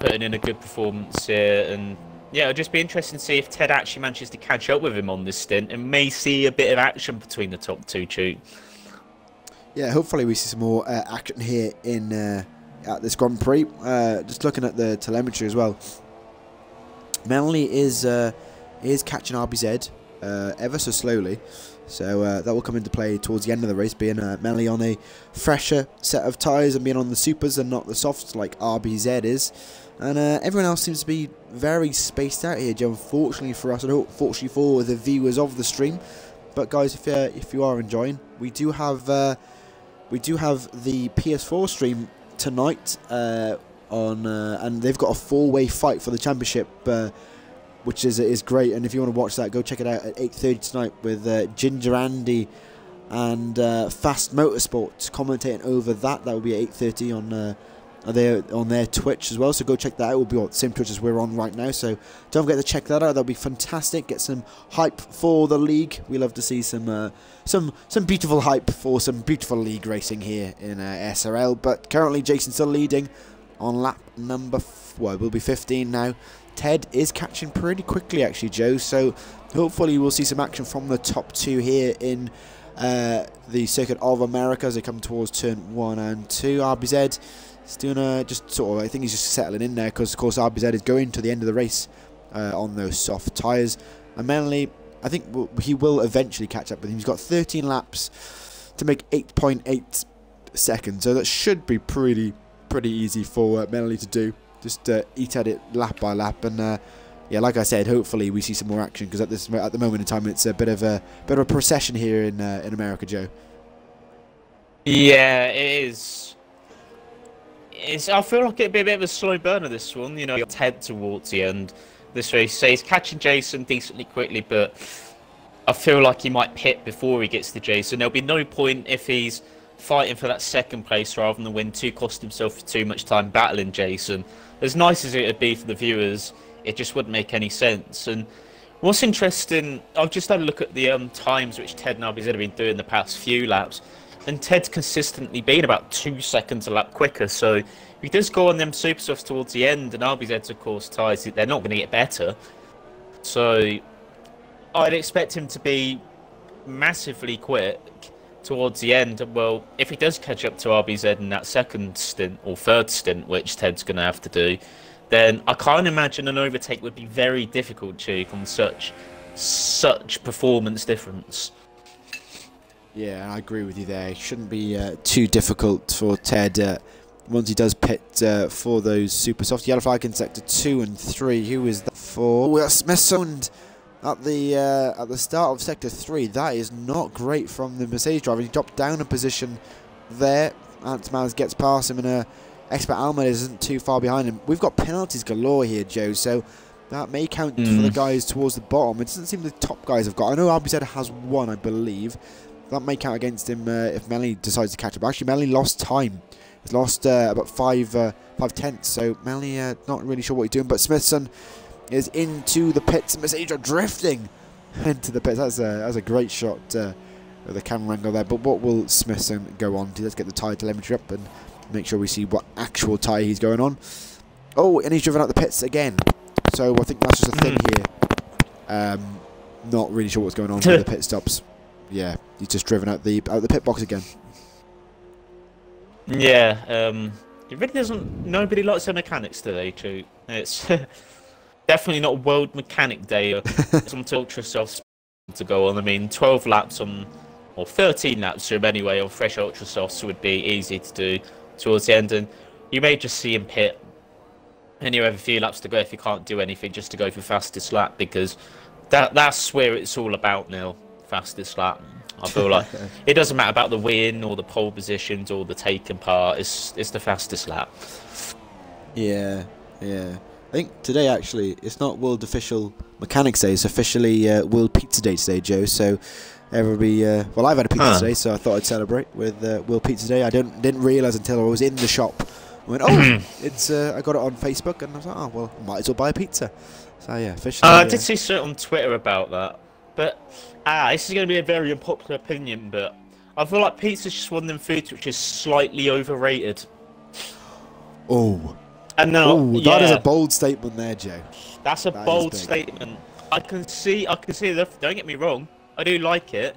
in a good performance here, and yeah, it'll just be interesting to see if Ted actually manages to catch up with him on this stint, and may see a bit of action between the top two, too. Yeah, hopefully we see some more action here in at this Grand Prix. Just looking at the telemetry as well. Melanie is catching RBZ ever so slowly. So that will come into play towards the end of the race, being Melly on a fresher set of tyres and being on the supers and not the softs like RBZ is. And everyone else seems to be very spaced out here, Joe, unfortunately for us, and unfortunately for the viewers of the stream. But guys, if you are enjoying, we do have the PS4 stream tonight and they've got a 4-way fight for the championship, which is great. And if you want to watch that, go check it out at 8:30 tonight with Ginger Andy and Fast Motorsports commentating over that. That will be at 8:30 on their Twitch as well. So go check that out. It will be on the same Twitch as we're on right now. So don't forget to check that out. That'll be fantastic. Get some hype for the league. We love to see some beautiful hype for some beautiful league racing here in SRL. But currently, Jason's still leading on lap number it will be 15 now. Ted is catching pretty quickly actually, Joe, so hopefully we'll see some action from the top two here in the Circuit of America as they come towards turn 1 and 2. RBZ is doing just sort of, I think he's just settling in there because of course RBZ is going to the end of the race on those soft tyres, and mainly I think he will eventually catch up with him. He's got 13 laps to make 8.8 seconds, so that should be pretty easy for Melly to do. Just eat at it lap by lap, and yeah, like I said, hopefully we see some more action because at the moment in time it's a bit of a procession here in America, Joe. Yeah, it is. I feel like it'd be a bit of a slow burner this one. You know, Ted towards the end this race. So he's catching Jason decently quickly, but I feel like he might pit before he gets to Jason. There'll be no point if he's fighting for that second place rather than win to cost himself too much time battling Jason. As nice as it would be for the viewers, it just wouldn't make any sense. And what's interesting, I've just had a look at the times which Ted and RBZ have been doing the past few laps, and Ted's consistently been about 2 seconds a lap quicker. So if he does go on them super softs towards the end, and RBZ's of course tyres, they're not going to get better. So I'd expect him to be massively quick towards the end. Well, if he does catch up to RBZ in that second stint or third stint, which Ted's going to have to do, then I can't imagine an overtake would be very difficult, Chief, on such performance difference. Yeah, I agree with you there. It shouldn't be too difficult for Ted once he does pit for those super soft. Yellow flag in sector 2 and 3. Who is that for? Well, Smithson at the start of sector 3. That is not great from the Mercedes driver. He dropped down a position there. Antmaz gets past him, and XB1 isn't too far behind him. We've got penalties galore here, Joe, so that may count for the guys towards the bottom. It doesn't seem the top guys have got. I know RBZ has 1, I believe. That may count against him if Melly decides to catch up. Actually, Melly lost time. He's lost about 5 tenths, so Melly not really sure what he's doing. But Smithson is into the pits. Mercedes are drifting into the pits. That's a great shot with the camera angle there. But what will Smithson go on to? Let's get the tyre telemetry up and make sure we see what actual tyre he's going on. Oh, and he's driven out the pits again. So I think that's just a thing here. Not really sure what's going on with the pit stops. Yeah, he's just driven out the pit box again. Yeah, it really doesn't. Nobody likes their mechanics today, too. It's definitely not World Mechanic Day. Some ultra soft to go on. I mean, 12 laps on, or 13 laps from anyway on fresh ultra softs would be easy to do towards the end, and you may just see him pit. And you have a few laps to go if you can't do anything, just to go for fastest lap, because that's where it's all about now. Fastest lap. I feel like it doesn't matter about the win or the pole positions or the taken part. It's the fastest lap. Yeah. I think today actually it's not World Official Mechanics Day. It's officially World Pizza Day today, Joe. So everybody, well, I've had a pizza today, so I thought I'd celebrate with World Pizza Day. I didn't realise until I was in the shop. I went, oh, it's. I got it on Facebook, and I was like, oh well, might as well buy a pizza. So yeah, officially. I did see something on Twitter about that, but this is going to be a very unpopular opinion, but I feel like pizza's just one of them foods which is slightly overrated. Oh. And now, that is a bold statement there, Joe. That's a bold statement. I can see the. Don't get me wrong, I do like it,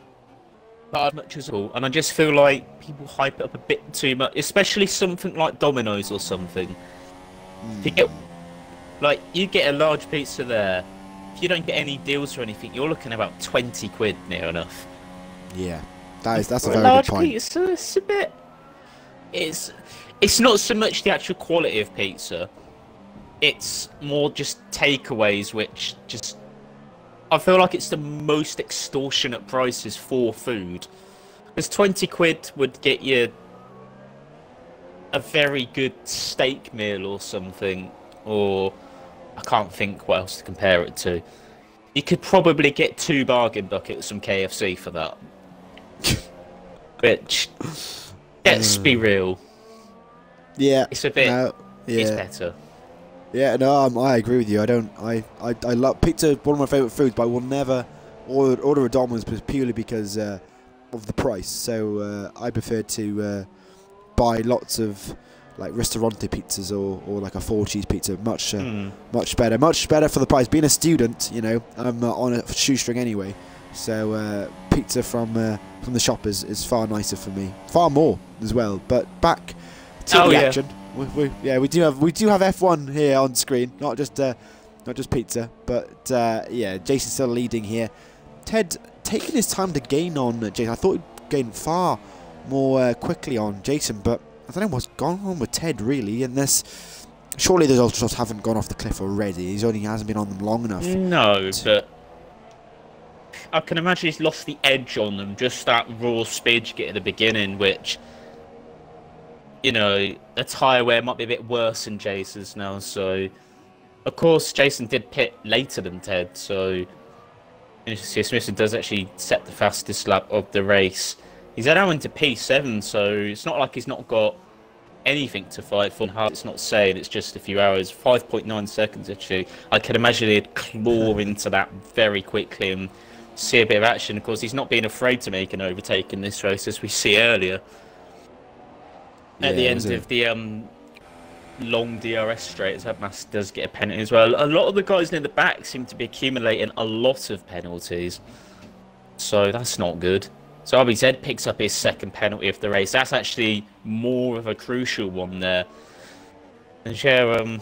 not as much as all, and I just feel like people hype it up a bit too much, especially something like Domino's or something. You get a large pizza there if you don't get any deals or anything, you're looking at about 20 quid near enough. Yeah, that's a For very large good point. pizza, it's a bit. It's not so much the actual quality of pizza. It's more just takeaways, which just I feel like it's the most extortionate prices for food. Because 20 quid would get you a very good steak meal or something, or I can't think what else to compare it to. You could probably get 2 bargain buckets from KFC for that. Which, let's be real. Yeah, It's a bit. no, It's yeah, better. yeah. No, I agree with you. I love pizza. One of my favorite foods, but I will never order a Domino's purely because of the price. So I prefer to buy lots of like ristorante pizzas or like a 4-cheese pizza. Much much better for the price. Being a student, you know, I'm on a shoestring anyway. So pizza from the shop is far nicer for me, far more as well. But back to the action. We do have F1 here on screen, not just pizza, but yeah, Jason's still leading here. Ted taking his time to gain on Jason. I thought he'd gain far more quickly on Jason, but I don't know what's gone on with Ted really. And this, surely those ultras haven't gone off the cliff already. He hasn't been on them long enough. No, but I can imagine he's lost the edge on them. Just that raw speed you get at the beginning, which, you know, the tyre wear might be a bit worse than Jason's now. So, of course, Jason did pit later than Ted. So, Smith does actually set the fastest lap of the race. He's now into P7, so it's not like he's not got anything to fight for. It's not saying it's just a few hours. 5.9 seconds, actually. I can imagine he'd claw into that very quickly and see a bit of action. Of course, he's not being afraid to make an overtake in this race, as we see earlier. At the end of the long DRS straight, Mass does get a penalty as well. A lot of the guys near the back seem to be accumulating a lot of penalties, so that's not good. So RBZ picks up his second penalty of the race. That's actually more of a crucial one there. And yeah,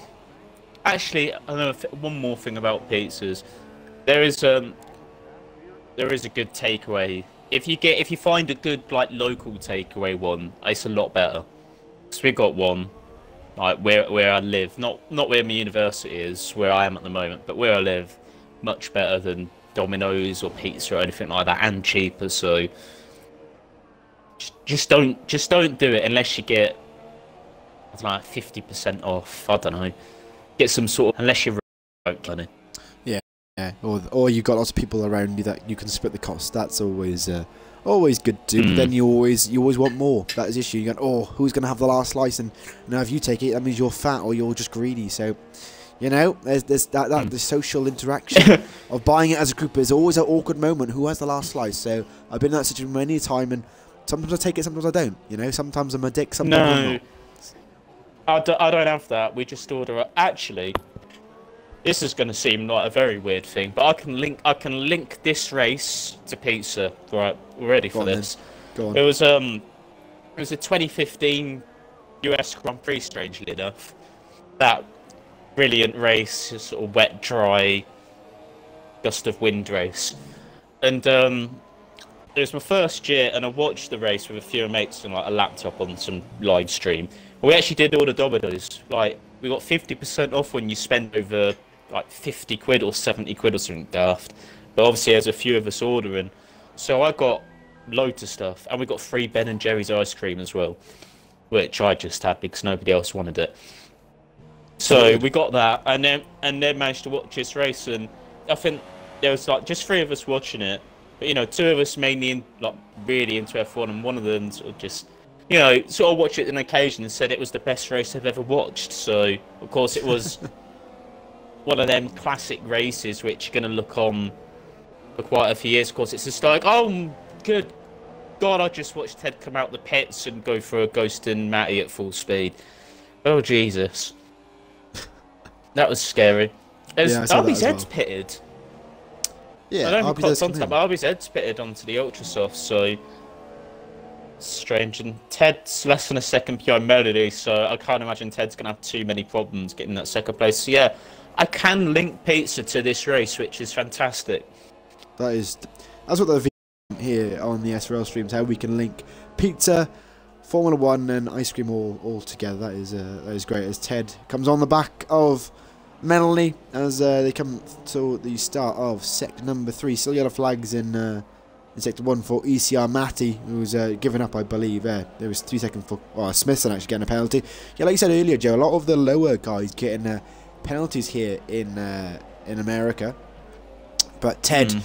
actually, I know one more thing about pizzas. There is a good takeaway. If you find a good like local takeaway one, it's a lot better. So we got one, like where I live, not where my university is, where I am at the moment, but where I live, much better than Domino's or pizza or anything like that, and cheaper. So just don't do it unless you get like 50% off. I don't know, get some sort of, unless you're money. Yeah, or you've got lots of people around you that you can split the cost. That's always good to do. But then you always want more. That is the issue. You go, oh, who's going to have the last slice? And now if you take it, that means you're fat or you're just greedy. So, you know, there's the social interaction of buying it as a group is always an awkward moment. Who has the last slice? So I've been in that situation many a time, and sometimes I take it, sometimes I don't. You know, sometimes I'm a dick, sometimes I'm not. I don't have that. We just order. Actually, this is going to seem like a very weird thing, but I can link this race to pizza. Right, we're ready for this. Go on. It was a 2015 US Grand Prix, strangely enough. That brilliant race, sort of wet, dry, gust of wind race, and it was my first year, and I watched the race with a few mates and like a laptop on some live stream. We actually did all the Domino's. Like, we got 50% off when you spend over like 50 quid or 70 quid or something daft. But obviously there's a few of us ordering. So I got loads of stuff, and we got free Ben & Jerry's ice cream as well, which I just had because nobody else wanted it. So we got that, and then managed to watch this race, and I think there was like just 3 of us watching it. But, you know, 2 of us mainly really into F1, and one of them sort of just, you know, sort of watched it on occasion and said it was the best race I've ever watched. So, of course, it was one of them classic races which you're going to look on for quite a few years. Of course, it's just like, oh, good God, I just watched Ted come out the pits and go for a Ghost and Matty at full speed. Oh, Jesus. That was scary. RBZ's pitted. Yeah, I don't think clocked onto that, but RBZ's pitted onto the Ultrasoft, so strange. And Ted's less than a second behind Melody, so I can't imagine Ted's going to have too many problems getting that second place. So yeah, I can link pizza to this race, which is fantastic. That's what they're here on the SRL streams, how we can link pizza, Formula 1 and ice cream all together. That is great, as Ted comes on the back of Melanie as they come to the start of sector number 3. Still yellow flags in sector 1 for ECR Matty, who's given up, I believe. There was 3 seconds for Smithson actually getting a penalty. Yeah, like you said earlier, Joe, a lot of the lower guys getting penalties here in America. But Ted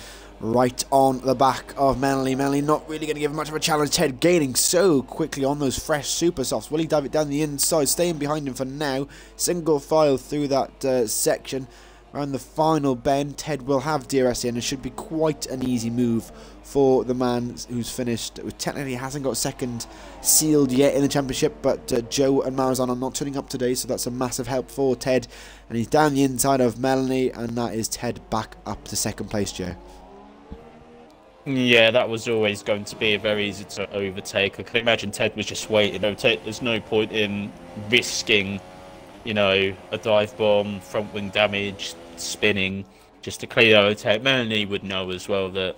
right on the back of Manley. Manley not really going to give much of a challenge. Ted gaining so quickly on those fresh super softs. Will he dive it down the inside? Staying behind him for now. Single file through that section. Around the final bend, Ted will have DRS in. It should be quite an easy move for the man who's finished. Who technically hasn't got second sealed yet in the championship, but Joe and Marazan are not turning up today, so that's a massive help for Ted. And he's down the inside of Melanie, and that is Ted back up to second place, Joe. Yeah, that was always going to be a very easy to overtake. I can imagine Ted was just waiting. There's no point in risking, you know, a dive bomb, front wing damage, spinning, just to clear the overtake. Melanie would know as well that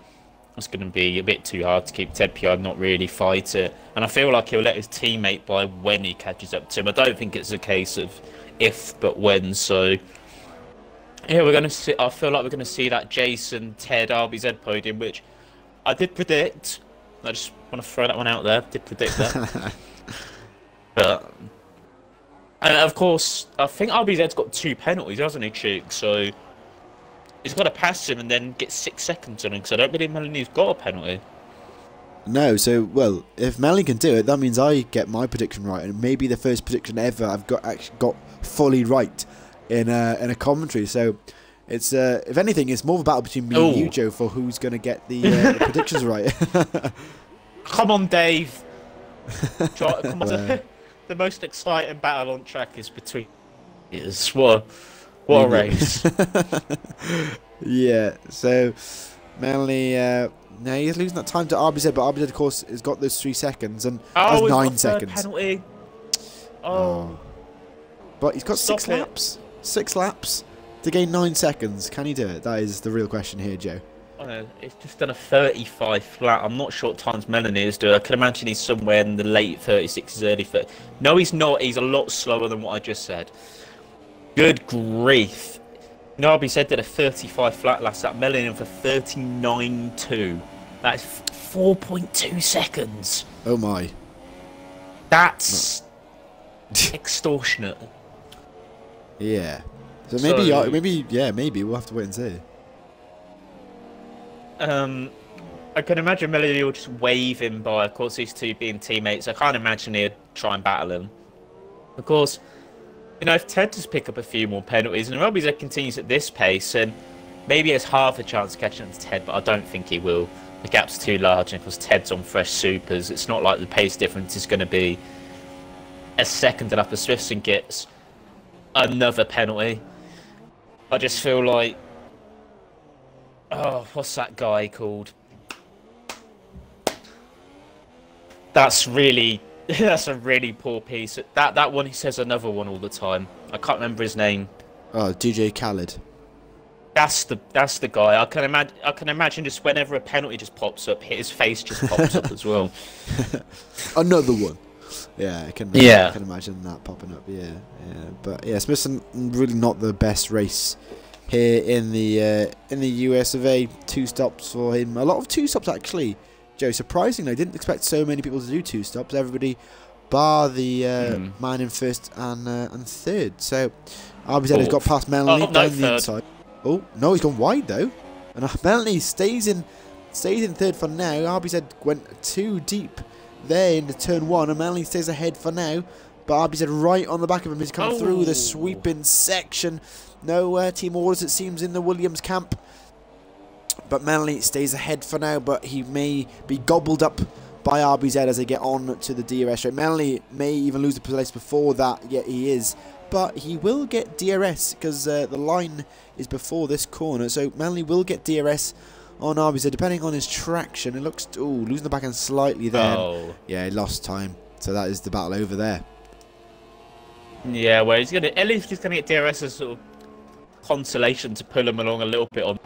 it's going to be a bit too hard to keep Ted behind, not really fight it. And I feel like he'll let his teammate by when he catches up to him. I don't think it's a case of if, but when. So yeah, we're going to see. I feel like we're going to see that Jason Ted RBZ podium, which I did predict. I just want to throw that one out there. Did predict that. But and of course, I think RBZ's got 2 penalties, hasn't he, Cheek? So he's got to pass him and then get 6 seconds on him. Because I don't believe Melanie's got a penalty. No, so well, if Melanie can do it, that means I get my prediction right, and maybe the first prediction ever I've actually got fully right in a commentary. So it's if anything, it's more of a battle between me and you, Joe, for who's going to get the predictions right. Come on, Dave. Come on. The most exciting battle on track is between us. What a race. Yeah, so Melanie, now he's losing that time to RBZ, but RBZ, of course, has got those 3 seconds and has 9 seconds. Penalty. Oh. But he's got 6 laps. 6 laps to gain 9 seconds. Can he do it? That is the real question here, Joe. It's just done a 35 flat. I'm not sure what times Melanie is doing. I can imagine he's somewhere in the late 36s, early 30s. No, he's not. He's a lot slower than what I just said. Good grief. Narby said did a 35 flat last lap. Melanie for 39.2. That's 4.2 seconds. Oh my. That's extortionate. Yeah. So maybe we'll have to wait and see. I can imagine Melanie will just wave him by. Of course, these two being teammates, I can't imagine he'd try and battle him. Of course, you know, if Ted just pick up a few more penalties and Robbie continues at this pace, and maybe he has half a chance of catching up to Ted, but I don't think he will. The gap's too large, and of course Ted's on fresh supers. It's not like the pace difference is going to be a second and up as Swifson gets another penalty. I just feel like, oh, what's that guy called? That's a really poor piece. That one, he says another one all the time. I can't remember his name. Oh, DJ Khaled. That's the guy. I can imagine just whenever a penalty just pops up, his face just pops up as well. Another one. Yeah, I can imagine that popping up. Yeah. But yeah, Smithson really not the best race here in the US of A. 2 stops for him. A lot of 2 stops actually. Joe, surprisingly, I didn't expect so many people to do 2 stops. Everybody, bar the man in first and third. So RBZ has got past Melanie down the inside. Oh no, he's gone wide though, and Melanie stays in third for now. RBZ went too deep there into turn 1, and Melanie stays ahead for now. But RBZ right on the back of him. He's come through the sweeping section. No team orders, it seems, in the Williams camp. But Melanie stays ahead for now, but he may be gobbled up by RBZ as they get on to the DRS straight. Melanie may even lose the place before that, yet he is. But he will get DRS because the line is before this corner. So Melanie will get DRS on RBZ, depending on his traction. It looks, losing the back end slightly there. Oh. Yeah, he lost time. So that is the battle over there. Yeah, well, at least he's gonna get DRS as sort of consolation to pull him along a little bit on.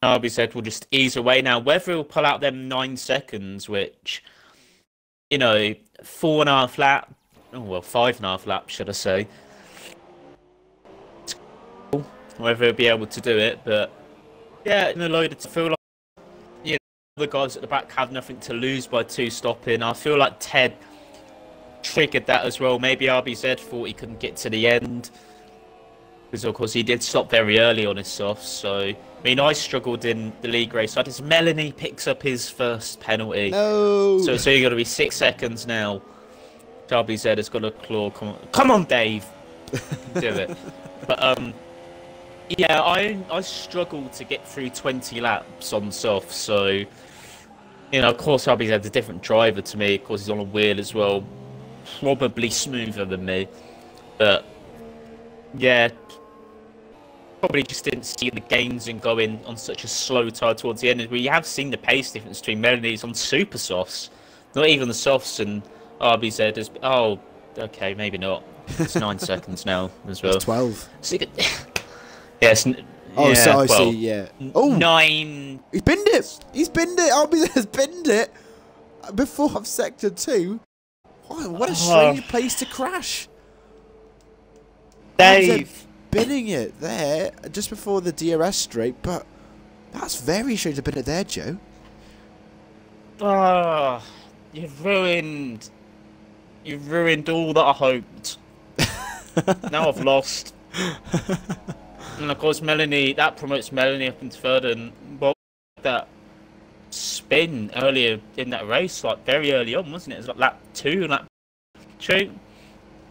RBZ will just ease away now. Whether he'll pull out them 9 seconds, which, you know, 4.5 lap, oh well, 5.5 laps, should I say. Whether he'll be able to do it, but yeah, in a load to feel like, you know, the guys at the back have nothing to lose by 2 stopping. I feel like Ted triggered that as well. Maybe RBZ thought he couldn't get to the end because, of course, he did stop very early on his softs. So, I mean, I struggled in the league race. As Melanie picks up his first penalty. No. So you're going to be 6 seconds now. RBZ has got a claw. Come on, Dave. Do it. But yeah, I struggled to get through 20 laps on soft. So, you know, of course, RBZ's a different driver to me. Of course, he's on a wheel as well. Probably smoother than me, but yeah, probably just didn't see the gains in going on such a slow tire towards the end. We have seen the pace difference between Melanie's on super softs, not even the softs, and RBZ is. Oh, okay, maybe not. It's 9 seconds now as well. It's 12. So yes. Oh, yeah, so I well, see. Yeah. Oh, 9. He's binned it. He's binned it. RBZ has binned it before sector 2. What a strange place to crash. Dave binning it there just before the DRS straight, but that's very strange to bin it there, Joe. Oh, you've ruined all that I hoped. Now I've lost. And of course Melanie, that promotes Melanie up into third, and what that spin earlier in that race, like very early on, wasn't it? It was like lap 2 and lap 2.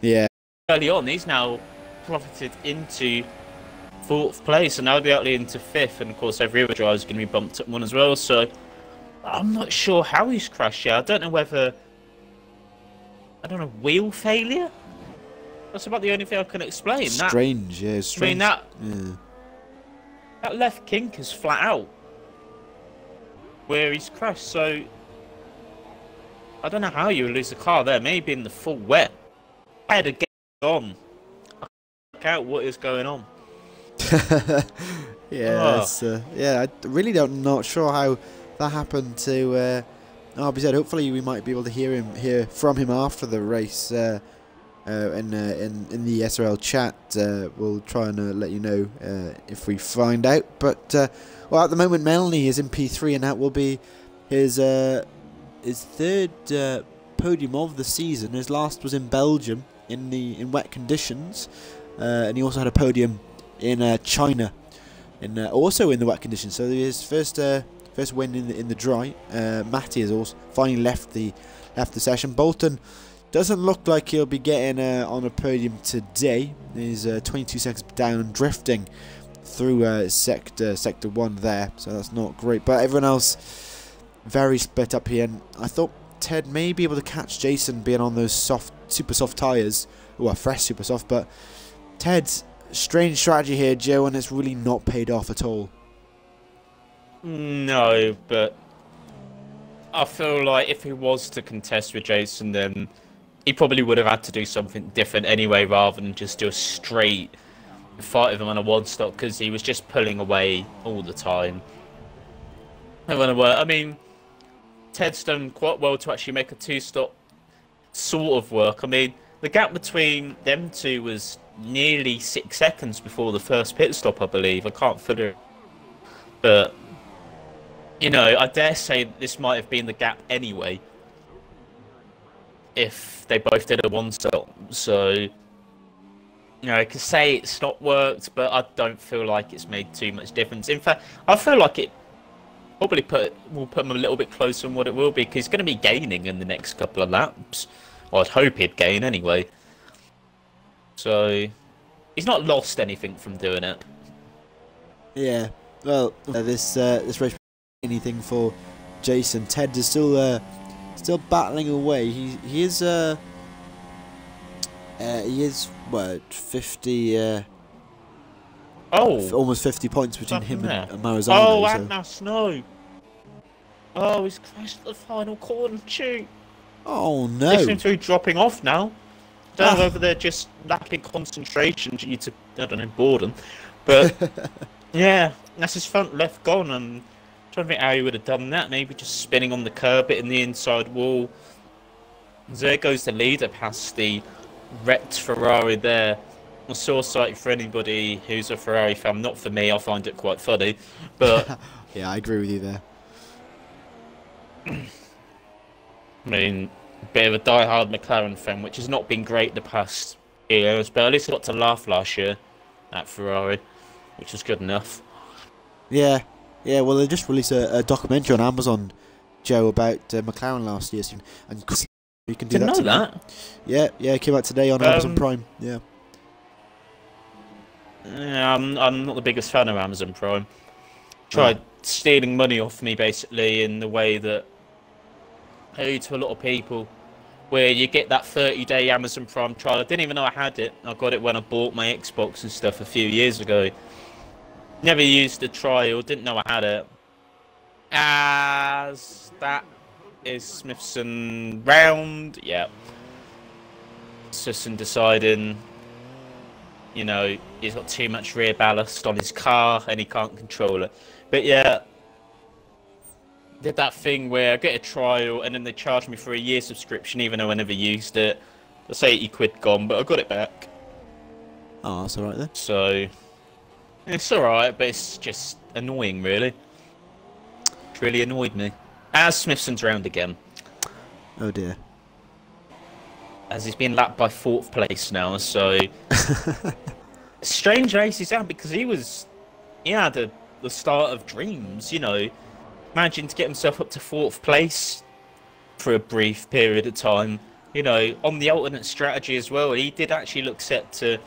Yeah. Early on, he's now profited into 4th place, and now they're out into 5th, and of course every other driver is going to be bumped up 1 as well. So I'm not sure how he's crashed here. I don't know whether, wheel failure. That's about the only thing I can explain. Strange, yeah, strange. I mean that left kink is flat out where he's crashed, so I don't know how you would lose the car there. Maybe in the full wet. I had to get on. I can't work out what is going on. Yeah, yeah. I really not sure how that happened to RBZ. Hopefully, we might be able to hear from him after the race in the SRL chat. We'll try and let you know if we find out. But well, at the moment, Melanie is in P3, and that will be his 3rd podium of the season. His last was in Belgium in wet conditions, and he also had a podium in China, also in the wet conditions. So his first win in the dry. Matty has also finally left the session. Bolton doesn't look like he'll be getting on a podium today. He's 22 seconds down, drifting through sector 1 there, so that's not great. But everyone else very split up here, and I thought Ted may be able to catch Jason being on those super soft tyres, well, fresh super soft. But Ted's strange strategy here, Joe, and it's really not paid off at all. No, but I feel like if he was to contest with Jason, then he probably would have had to do something different anyway, rather than just do a straight fight with him on a 1-stop, because he was just pulling away all the time. I mean, Ted's done quite well to actually make a 2-stop sort of work. I mean, the gap between them two was nearly 6 seconds before the first pit stop, I believe. I can't fully, but you know, I dare say this might have been the gap anyway if they both did a 1-stop. So, you know, I could say it's not worked, but I don't feel like it's made too much difference. In fact, I feel like it probably will put him a little bit closer than what it will be, because he's going to be gaining in the next couple of laps. Or I'd hope he'd gain anyway. So he's not lost anything from doing it. Yeah. Well, this race anything for Jason. Ted is still battling away. He is what, 50 almost 50 points between him and Marizano. Oh, and now Snow. Oh, he's crashed at the final corner. Shoot. Oh no. They seem to be dropping off now. Don't know whether they're just lacking concentration due to, I don't know, boredom. But yeah, that's his front left gone. I'm trying to think how he would have done that. Maybe just spinning on the curb, hitting the inside wall. There goes the leader past the wrecked Ferrari there. A sore sight for anybody who's a Ferrari fan. Not for me, I find it quite funny. But yeah, I agree with you there. I mean, a bit of a die-hard McLaren fan, which has not been great the past years, but at least I got to laugh last year at Ferrari, which was good enough. Yeah, yeah. Well, they just released a documentary on Amazon, Joe, about McLaren last year, and you can do Didn't that. know that. Yeah, yeah. It came out today on Amazon Prime. Yeah. Yeah, I'm not the biggest fan of Amazon Prime. Tried stealing money off me, basically, in the way that I do to a lot of people, where you get that 30-day Amazon Prime trial. I didn't even know I had it. I got it when I bought my Xbox and stuff a few years ago. Never used the trial, didn't know I had it. As that is Smithson round, yeah. Smithson deciding, you know, he's got too much rear ballast on his car and he can't control it. But yeah, did that thing where I get a trial and then they charge me for a year subscription even though I never used it. That's 80 quid gone, but I got it back. Oh, that's alright then. So, it's alright, but it's just annoying, really. It really annoyed me. As Smithson's round again. Oh dear. As he's been lapped by 4th place now, so... Strange race he's out because he had the start of dreams, you know. Managing to get himself up to 4th place for a brief period of time. You know, on the alternate strategy as well, he did actually look set to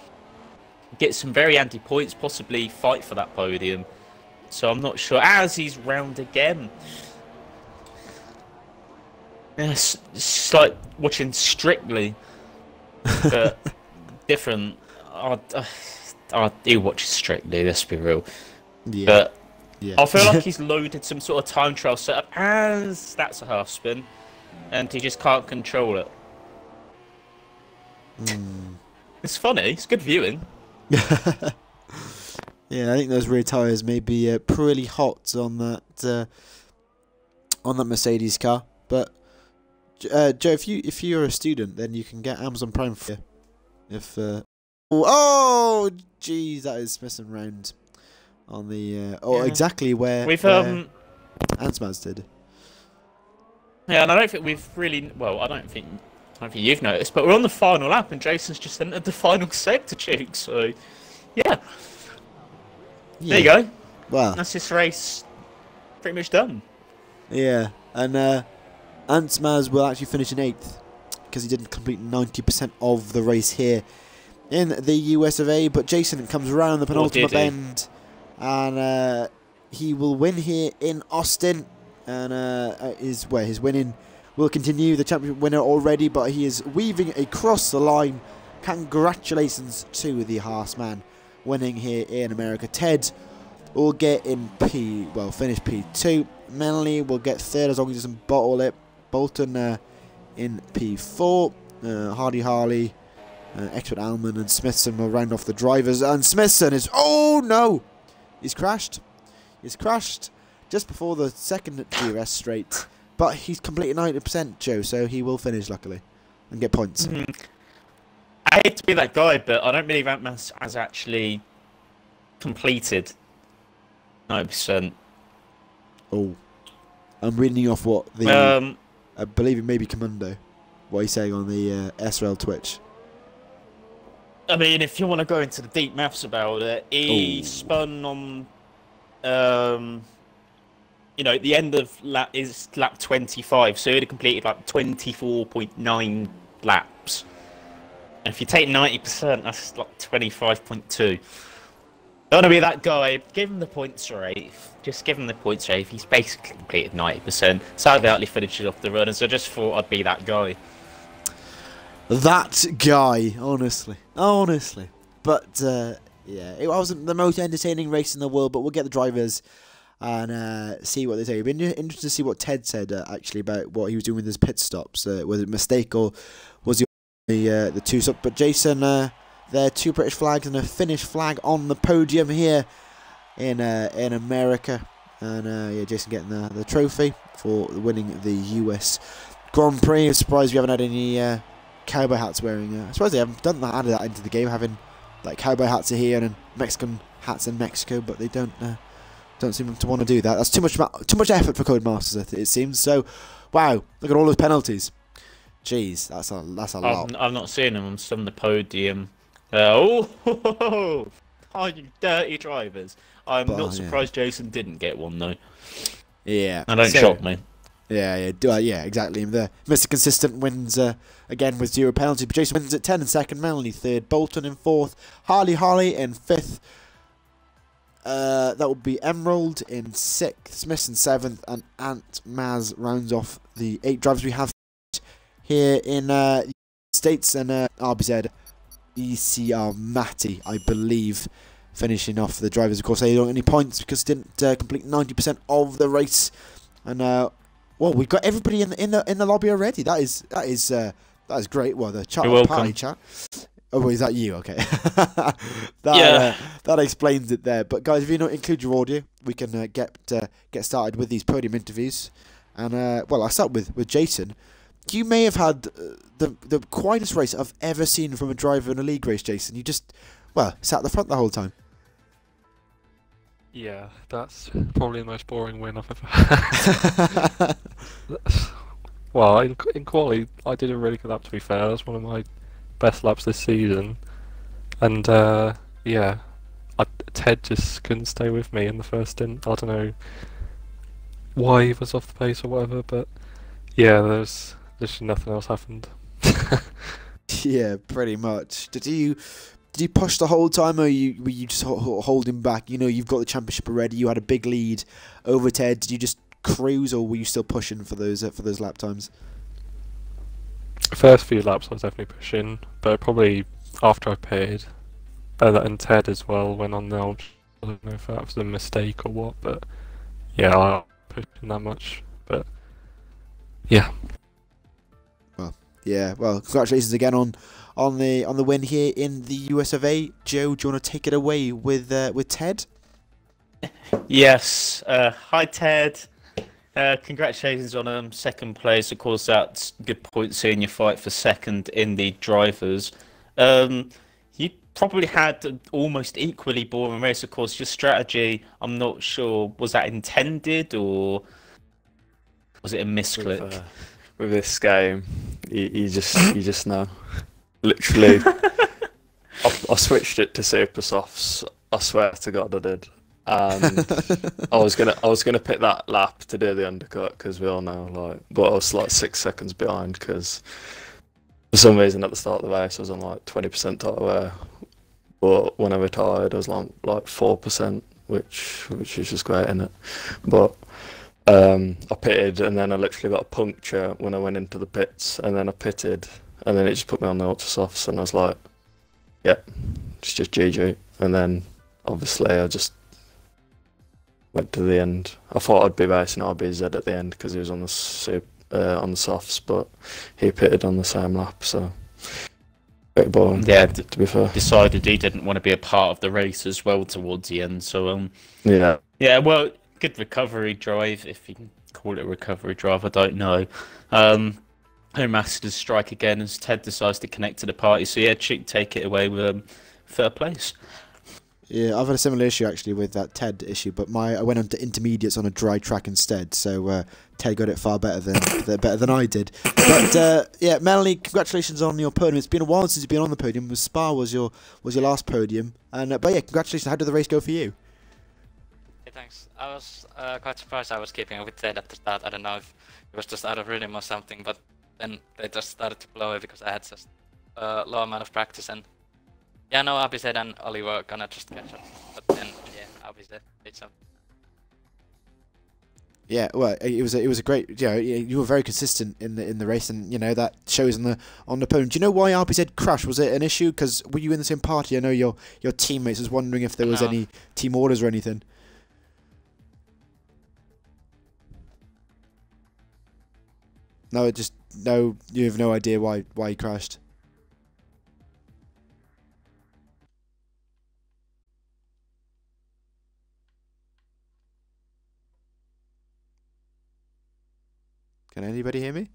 get some very anti-points, possibly fight for that podium. So I'm not sure. As he's round again. Yes, it's like watching Strictly, but different. I do watch Strictly, let's be real. Yeah. But yeah. I feel like he's loaded some sort of time trial setup as that's a half spin, and he just can't control it. It's funny. It's good viewing. Yeah, I think those rear tyres may be pretty hot on that Mercedes car. But Joe, if you're a student, then you can get Amazon Prime for you. If oh, geez, that is messing around on the Yeah. exactly where We've Ansmaz did. Yeah, and I don't think we've really. Well, I don't think you've noticed, but we're on the final lap, and Jason's just entered the final sector, Duke. So, yeah. There you go. Well, that's this race pretty much done. Yeah, and Ansmaz will actually finish in 8th because he didn't complete 90% of the race here in the US of A. But Jason comes around the penultimate bend, and he will win here in Austin. And his winning will continue. The championship winner already, but he is weaving across the line. Congratulations to the Horseman winning here in America. Ted will get in finish P2. Manley will get 3rd as long as he doesn't bottle it. Bolton in P4. Harley, Expert Alman and Smithson will round off the drivers. And Smithson is... Oh, no! He's crashed. He's crashed just before the second DRS straight. But he's completed 90%, Joe, so he will finish, luckily, and get points. I hate to be that guy, but I don't believe Antmas has actually completed 90%. Oh. I'm reading you off what the... I believe it may be Commando. What he's saying on the SRL Twitch. I mean, if you want to go into the deep maths about it, he spun on... you know, the end of lap is lap 25, so he'd have completed like 24.9 laps. And if you take 90%, that's like 25.2. Don't want to be that guy. Give him the points rate. Just give him the points rate. He's basically completed 90%. Sadly, Hartley finishes off the run, and so I just thought I'd be that guy. That guy, honestly. But, yeah, it wasn't the most entertaining race in the world, but we'll get the drivers and see what they say. It'd be interesting to see what Ted said, actually, about what he was doing with his pit stops. Was it a mistake, or was he the two up. But Jason, there 2 British flags and a Finnish flag on the podium here in America, and yeah, Jason getting the trophy for winning the US Grand Prix. I'm surprised we haven't had any cowboy hats wearing. I suppose they haven't added that into the game, having like cowboy hats are here and Mexican hats in Mexico, but they don't seem to want to do that. That's too much effort for Codemasters, it seems. So, wow, look at all those penalties. Jeez, that's a lot. I've not seen them on some of the podium. Oh, you dirty drivers! I'm not surprised Jason didn't get one though. Yeah, that don't shock me. Yeah, exactly. Mr. Consistent wins again with 0 penalties. But Jason wins at 10 in second, Melanie third, Bolton in fourth, Harley in fifth. That would be Emerald in sixth, Smith in seventh, and Ant Maz rounds off the 8 drivers we have here in the States, and RBZ ECR Matty, I believe, finishing off the drivers. Of course, they don't get any points because they didn't complete 90% of the race. And well, we've got everybody in the lobby already. That is great. Well, the party chat. Oh, is that you? Okay. That explains it there. But guys, if you don't include your audio, we can get started with these podium interviews. And well, I'll start with Jason. You may have had the quietest race I've ever seen from a driver in a league race, Jason. You just, well, sat at the front the whole time. Yeah, that's probably the most boring win I've ever had. Well, in quali, I did a really good lap, to be fair. That was one of my best laps this season. And, yeah, Ted just couldn't stay with me in the first stint. I don't know why he was off the pace or whatever, but yeah, there's literally nothing else happened. Yeah, pretty much. Did you push the whole time, or were you just holding back? You know, you've got the championship already. You had a big lead over Ted. Did you just cruise, or were you still pushing for those lap times? First few laps I was definitely pushing, but probably after I paid, and Ted as well went on there. I don't know if that was a mistake or what, but yeah, I wasn't pushing that much. But yeah. Yeah, well, congratulations again on the win here in the US of A. Joe, do you want to take it away with Ted? Yes. Hi, Ted. Congratulations on second place. Of course, that's good points seeing you fight for second in the drivers. You probably had an almost equally boring race. Of course, your strategy, I'm not sure, was that intended or was it a misclick? With this game, you just know. Literally, I switched it to super softs. I swear to God, I did. And I was gonna pick that lap to do the undercut because we all know, but I was like 6 seconds behind because for some reason at the start of the race I was on like 20% tire wear, but when I retired I was like 4%, which is just great, isn't it? But I pitted and then I literally got a puncture when I went into the pits, and then I pitted and then it just put me on the ultra softs and I was like, yeah, it's just GG. And then obviously I just went to the end. I thought I'd be racing RBZ at the end because he was on the softs, but he pitted on the same lap, so bit boring. Yeah, to be fair. Decided he didn't want to be a part of the race as well towards the end. So yeah, well, good recovery drive, if you can call it a recovery drive. I don't know. Home Masters strike again as Ted decides to connect to the party. So yeah, Chick take it away with third place. Yeah, I've had a similar issue actually with that Ted issue, but I went on to intermediates on a dry track instead, so Ted got it far better than I did. But yeah, Melanie, congratulations on your podium. It's been a while since you've been on the podium. Spa was your last podium, and but yeah, congratulations. How did the race go for you? Hey, thanks. I was quite surprised I was keeping up with Ted at the start. I don't know if it was just out of rhythm or something, but then they just started to blow away because I had just a low amount of practice, and yeah, no, RBZ and Oli were gonna just catch up, but then yeah, RBZ did something. Yeah, well, it was a great. You were very consistent in the race, and that shows on the podium. Do you know why RBZ crashed? Was it an issue? Because were you in the same party? I know your teammates. Was wondering if there was any team orders or anything. No, you have no idea why he crashed. Can anybody hear me?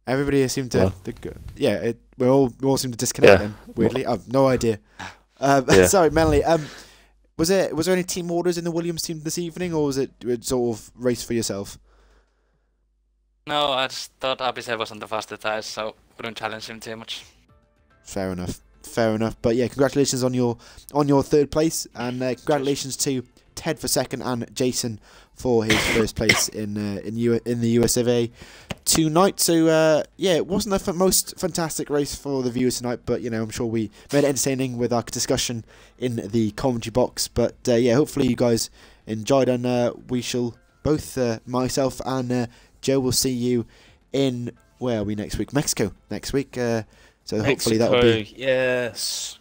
Everybody seemed to, we all seem to disconnect then. Weirdly, I've no idea. Sorry, Melanie. Was there any team orders in the Williams team this evening, or was it sort of race for yourself? No, I just thought Abise wasn't the fastest tires, so couldn't challenge him too much. Fair enough. But yeah, congratulations on your 3rd place, and congratulations to Ted for 2nd and Jason for his 1st place in the US of A tonight. So it wasn't the most fantastic race for the viewers tonight, but I'm sure we made it entertaining with our discussion in the commentary box. But hopefully you guys enjoyed, and we shall both, myself and Joe, will see you in, where are we next week? Mexico next week. So hopefully that'll be... Yes.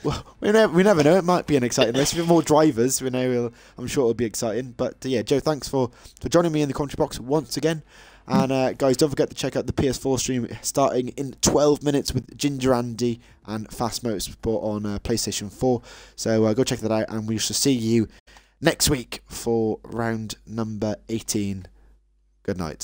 Well, we never know. It might be an exciting race. With more drivers, I'm sure it'll be exciting. But Joe, thanks for joining me in the commentary box once again. And guys, don't forget to check out the PS4 stream starting in 12 minutes with Ginger Andy and Fast Motorsport on PlayStation 4. So go check that out, and we shall see you next week for round number 18. Good night.